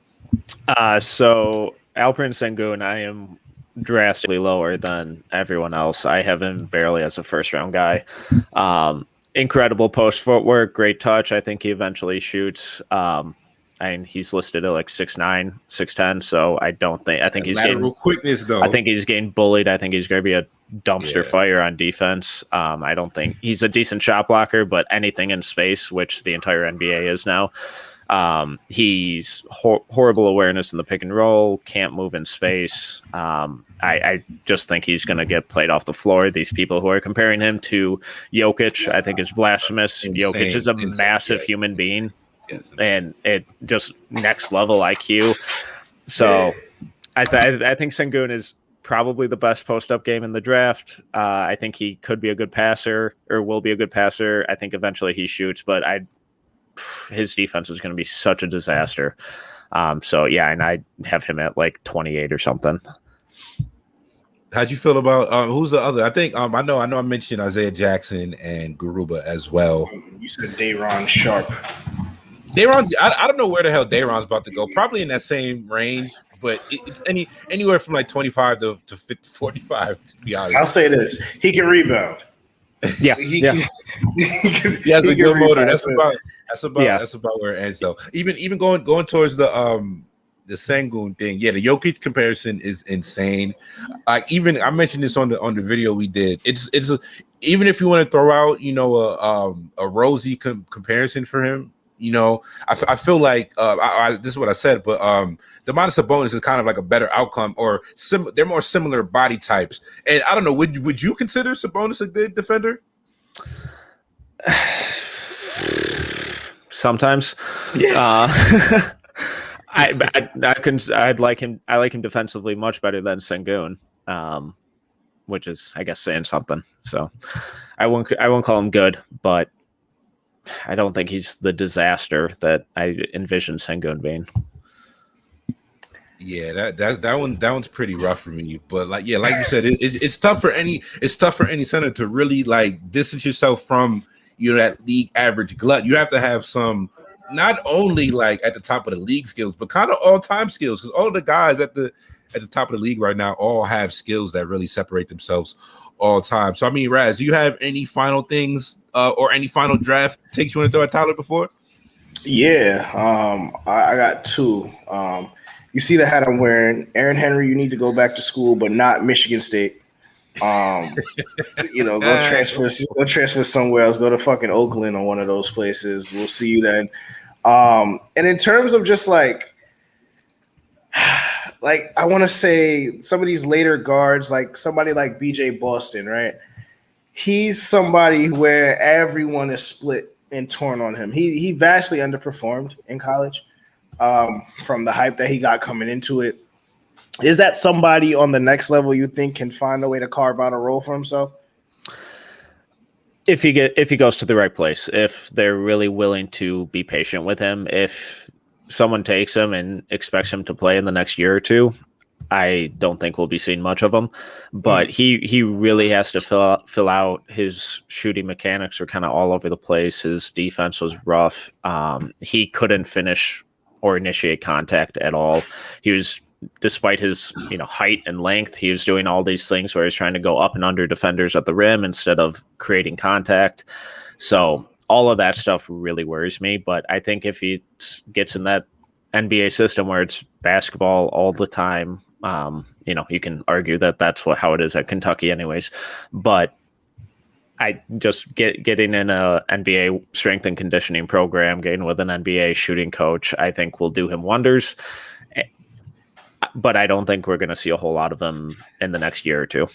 So Alperen Sengun, I am drastically lower than everyone else. I have him barely as a first round guy. Incredible post footwork, great touch. I think he eventually shoots. And he's listed at like 6'9", 6'10". So I think he's lateral getting quickness though. I think he's getting bullied. I think he's going to be a dumpster fire on defense. I don't think he's a decent shot blocker, but anything in space, which the entire NBA is now. He's horrible awareness in the pick and roll, can't move in space. I just think he's going to get played off the floor. These people who are comparing him to Jokic, I think is blasphemous. Insane, Jokic is a massive human being, and it just next level IQ. So I think Sengun is probably the best post-up game in the draft. I think he could be a good passer or will be a good passer. I think eventually he shoots, but his defense is going to be such a disaster. So yeah, and I have him at like 28 or something. How'd you feel about who's the other? I think I know I mentioned Isaiah Jackson and Garuba as well. You said Day'Ron Sharp. I don't know where the hell Day'Ron's about to go. Probably in that same range, but it's anywhere from like 25 to 50, 45. To be honest, I'll say this: he can rebound. Yeah, he has a good motor. That's about where it ends though. Even going towards the Sengun thing. Yeah, the Jokic comparison is insane. I mentioned this on the video we did. It's even if you want to throw out a rosy comparison for him. I feel like this is what I said, but Domantas Sabonis is kind of like a better outcome, or they're more similar body types. And I don't know, would you consider Sabonis a good defender? Sometimes, yeah. I like him defensively much better than Sengun, which is, I guess, saying something. So I won't call him good, but I don't think he's the disaster that I envision Sengun being. Yeah, that one's pretty rough for me. But like you said, it's tough for any center to really like distance yourself from that league average glut. You have to have some not only like at the top of the league skills, but kind of all time skills, because all the guys at the top of the league right now all have skills that really separate themselves all time. So I mean, Raz, do you have any final things or any final draft takes you want to throw at Tyler before? Yeah, I got two. You see the hat I'm wearing. Aaron Henry, you need to go back to school, but not Michigan State. Go transfer somewhere else. Go to fucking Oakland or one of those places. We'll see you then. And in terms of just like I want to say some of these later guards, like somebody like BJ Boston, right? He's somebody where everyone is split and torn on him. He vastly underperformed in college from the hype that he got coming into it. Is that somebody on the next level you think can find a way to carve out a role for himself? If he goes to the right place, if they're really willing to be patient with him, if someone takes him and expects him to play in the next year or two, I don't think we'll be seeing much of him. But he really has to fill out. His shooting mechanics are kind of all over the place. His defense was rough. He couldn't finish or initiate contact at all. He was, despite his height and length, he was doing all these things where he's trying to go up and under defenders at the rim instead of creating contact. So all of that stuff really worries me. But I think if he gets in that NBA system where it's basketball all the time, you can argue that that's how it is at Kentucky anyways. But I just getting in a NBA strength and conditioning program, getting with an NBA shooting coach, I think will do him wonders. But I don't think we're going to see a whole lot of him in the next year or two.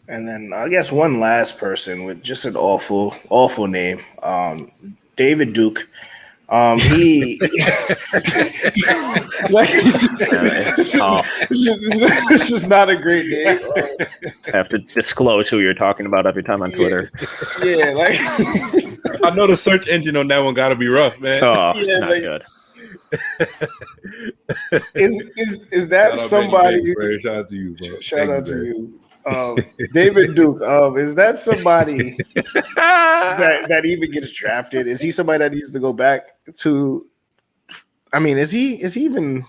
And then I guess one last person with just an awful name, David Duke. He it's just not a great name. Have to disclose who you're talking about every time on Twitter. Yeah, I know the search engine on that one got to be rough, man. Oh, it's not good. Is that somebody? Shout out to you, bro. Shout out to you. David Duke. Is that somebody that even gets drafted? Is he somebody that needs to go back to? I mean, is he even?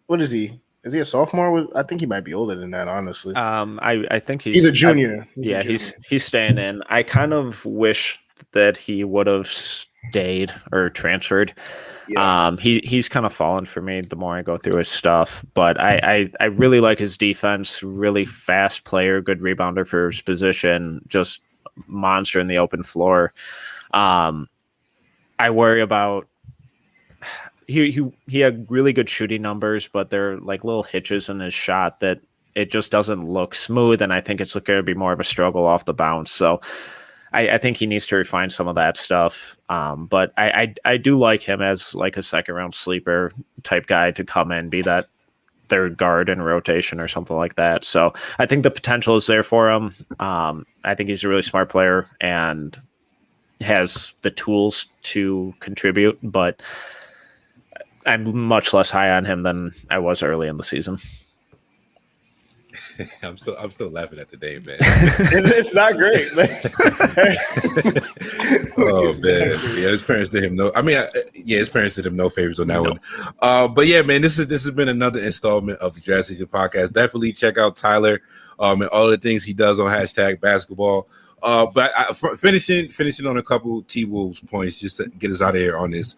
What is he? Is he a sophomore? I think he might be older than that, honestly. I think he's a junior. He's staying in. I kind of wish that he would have stayed or transferred. Yeah. He's kind of fallen for me the more I go through his stuff, but I really like his defense. Really fast player, good rebounder for his position, just monster in the open floor. I worry about he had really good shooting numbers, but they're like little hitches in his shot that it just doesn't look smooth, and I think it's going to be more of a struggle off the bounce. So I think he needs to refine some of that stuff. But I do like him as like a second round sleeper type guy to come in, be that third guard in rotation or something like that. So I think the potential is there for him. I think he's a really smart player and has the tools to contribute, but I'm much less high on him than I was early in the season. I'm still laughing at the name, man. It's not great. Oh man, yeah, his parents did him no. I mean, his parents did him no favors on that one. But yeah, man, this has been another installment of the Draft Season Podcast. Definitely check out Tyler and all the things he does on #basketball. But finishing on a couple T-Wolves points just to get us out of here on this.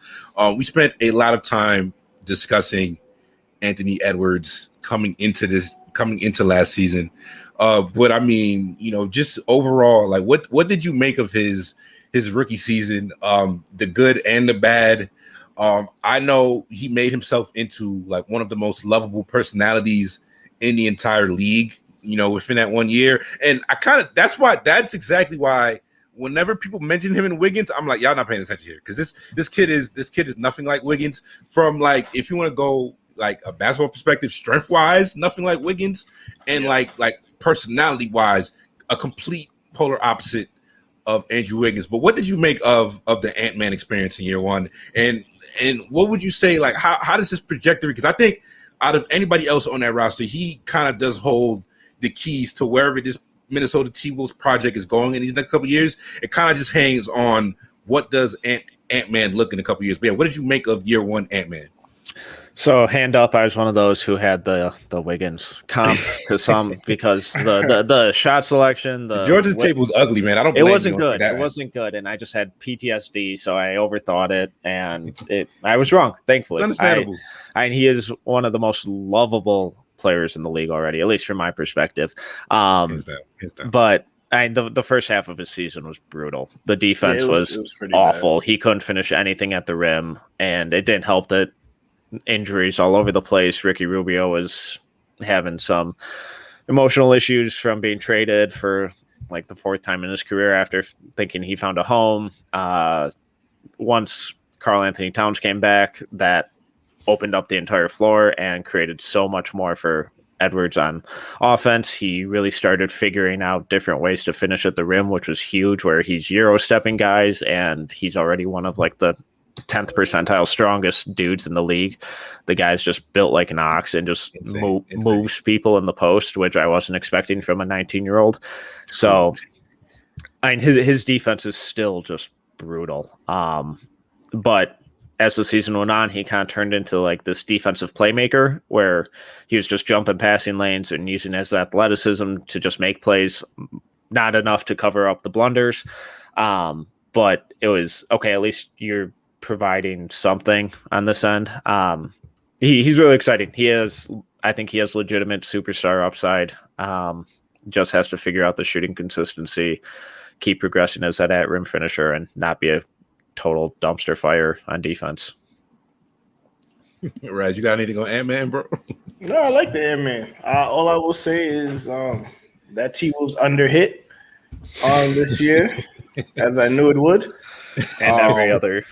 We spent a lot of time discussing Anthony Edwards coming into last season. But I mean, just overall, like what did you make of his rookie season? The good and the bad. I know he made himself into like one of the most lovable personalities in the entire league, within that 1 year. And that's exactly why whenever people mention him and Wiggins, I'm like, y'all not paying attention here. Because this kid is nothing like Wiggins. From like, if you want to go like a basketball perspective, strength wise, nothing like Wiggins, and like personality wise, a complete polar opposite of Andrew Wiggins. But what did you make of the Ant-Man experience in year one? And what would you say, like, how does this trajectory? Because I think out of anybody else on that roster, he kind of does hold the keys to wherever this Minnesota T-Wolves project is going in these next couple of years. It kind of just hangs on what does Ant-Man look in a couple of years. But yeah, what did you make of year one Ant-Man? So hand up, I was one of those who had the Wiggins comp to some because the shot selection, the Georgia's tape was ugly, man. I don't blame it wasn't you good. That. It wasn't good, and I just had PTSD, so I overthought it, and I was wrong. Thankfully, it's understandable. He is one of the most lovable players in the league already, at least from my perspective. Hands down. But the first half of his season was brutal. The defense was awful. Bad. He couldn't finish anything at the rim, and it didn't help that injuries all over the place. Ricky Rubio was having some emotional issues from being traded for like the fourth time in his career after thinking he found a home. Once Karl Anthony Towns came back, that opened up the entire floor and created so much more for Edwards on offense. He really started figuring out different ways to finish at the rim, which was huge, where he's Euro stepping guys, and he's already one of like the 10th percentile strongest dudes in the league. The guy's just built like an ox and just moves people in the post, which I wasn't expecting from a 19-year-old. So his defense is still just brutal. But as the season went on, he kind of turned into like this defensive playmaker where he was just jumping passing lanes and using his athleticism to just make plays, not enough to cover up the blunders. But it was okay. At least you're providing something on this end. He's really exciting. I think he has legitimate superstar upside. Just has to figure out the shooting consistency, keep progressing as that at rim finisher, and not be a total dumpster fire on defense. Right, you got anything on Ant-Man, bro? No, I like the Ant-Man. All I will say is that T-Wolves underhit this year, as I knew it would. And every other.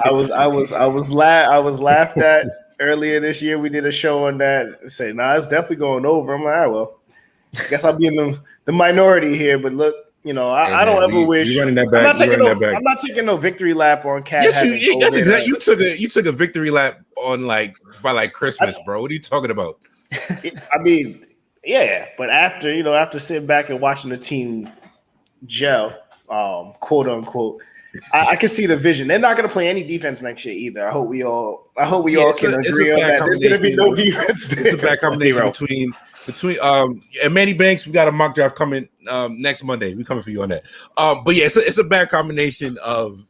I was laughed at earlier this year. We did a show on that. Say, it's definitely going over. I'm like, all right, well, I guess I'll be in the minority here. But look, I don't ever wish. You're running that back. I'm not taking no victory lap on Cat. Yes, that's exactly. You took a victory lap on by Christmas, bro. What are you talking about? I mean, yeah, but after sitting back and watching the team gel, quote unquote, I can see the vision. They're not going to play any defense next year either. I hope we all can agree on that. There's going to be no defense. It's a bad combination between and Manny Banks. We got a mock draft coming next Monday. We coming for you on that. But yeah, it's a bad combination of.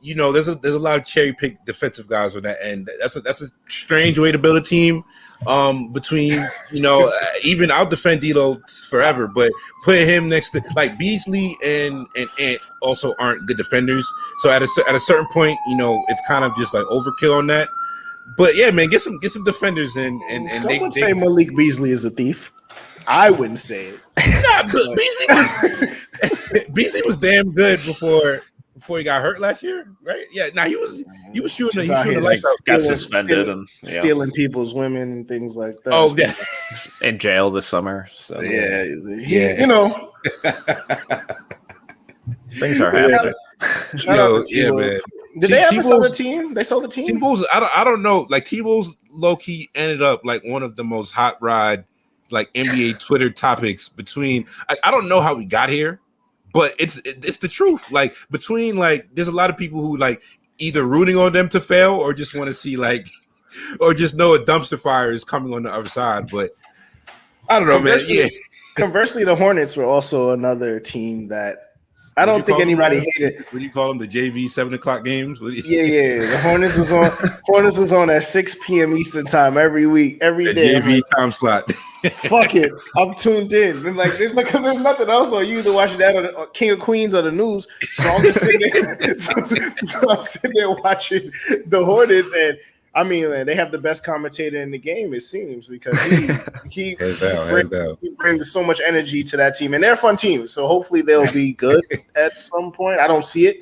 There's a lot of cherry pick defensive guys on that end. That's a strange way to build a team. Between even I'll defend D'Lo forever, but putting him next to like Beasley and Ant also aren't good defenders. So at a certain point, it's kind of just like overkill on that. But yeah, man, get some defenders and someone say Malik Beasley is a thief. I wouldn't say it. Beasley was damn good before he got hurt last year, right? Yeah, he was shooting. Got suspended and stealing people's women and things like that. Oh yeah, in jail this summer. So yeah. Things are happening. Shout out to T-Wolves. man. Did they ever sell the team? They sold the team. T-Wolves, I don't know. Like T-Wolves, low key ended up like one of the most hot rod like NBA Twitter topics between. I don't know how we got here. But it's the truth. Like between there's a lot of people who like either rooting on them to fail or just want to see or just know a dumpster fire is coming on the other side. But I don't know, man. Yeah. Conversely, the Hornets were also another team that I don't think anybody hated. What do you call them? The JV 7:00 games? Yeah. The Hornets was on at 6 p.m. Eastern time every week, every day. JV time slot. Fuck it, I'm tuned in. And there's nothing else on. You either watching that or King of Queens or the news. So I'm just sitting there. so I'm sitting there watching the Hornets, and I mean, they have the best commentator in the game, it seems, because he brings so much energy to that team, and they're a fun team. So hopefully they'll be good at some point. I don't see it.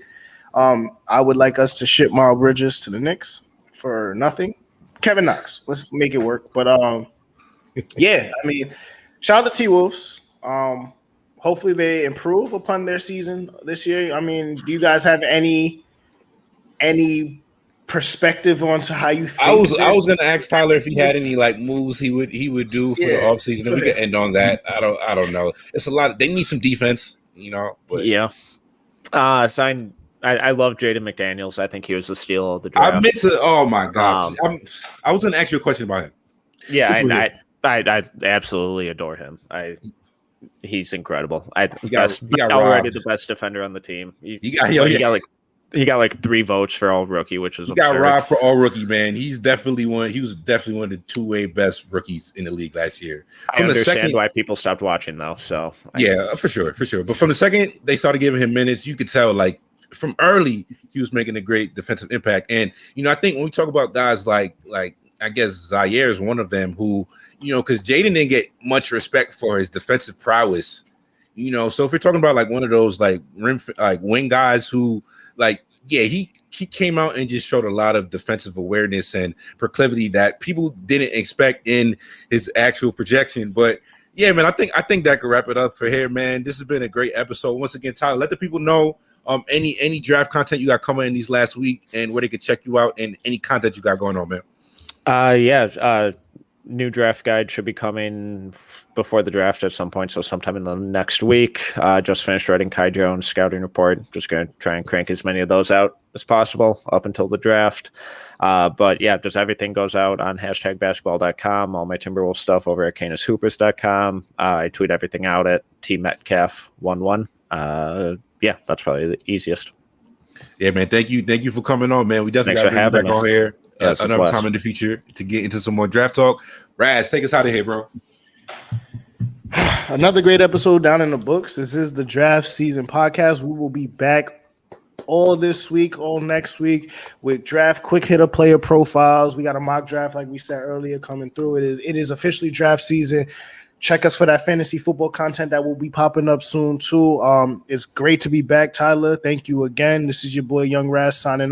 I would like us to ship Miles Bridges to the Knicks for nothing. Kevin Knox, let's make it work. But yeah, I mean, shout out to T-Wolves. Hopefully they improve upon their season this year. I mean, do you guys have any perspective onto how you think? I was going to ask Tyler if he had any moves he would do for the offseason, and we could end on that. I don't know. It's a lot. They need some defense, But yeah. I love Jaden McDaniels. I think he was the steal of the draft. I meant to. Oh my god! I was going to ask you a question about him. Yeah, I absolutely adore him. He's incredible. He got already the best defender on the team. He got 3 votes for all rookie, which was absurd. Got robbed for all rookie, man. He was definitely one of the two-way best rookies in the league last year. I understand why people stopped watching though. So for sure. But from the second they started giving him minutes, you could tell from early he was making a great defensive impact. And I think when we talk about guys like I guess Zaire is one of them who because Jaden didn't get much respect for his defensive prowess. So if you're talking about one of those wing guys who he came out and just showed a lot of defensive awareness and proclivity that people didn't expect in his actual projection. But yeah, man, I think that could wrap it up for here, man. This has been a great episode. Once again, Tyler, let the people know any draft content you got coming in these last week and where they could check you out and any content you got going on, man. New draft guide should be coming before the draft at some point, so sometime in the next week. Just finished writing Kai Jones scouting report. Just going to try and crank as many of those out as possible up until the draft. But yeah, just everything goes out on #basketball.com. All my Timberwolves stuff over at canishoopers.com. I tweet everything out at tmetcalf11. Yeah, that's probably the easiest. Yeah, man. Thank you for coming on, man. We definitely got to bring you back on here another time in the future to get into some more draft talk. Raz, take us out of here, bro. Another great episode down in the books. This is the Draft Season Podcast. We will be back all this week, all next week with draft quick hitter player profiles. We got a mock draft, like we said earlier, coming through. It is officially draft season. Check us for that fantasy football content that will be popping up soon too. It's great to be back, Tyler. Thank you again. This is your boy Young Raz signing off.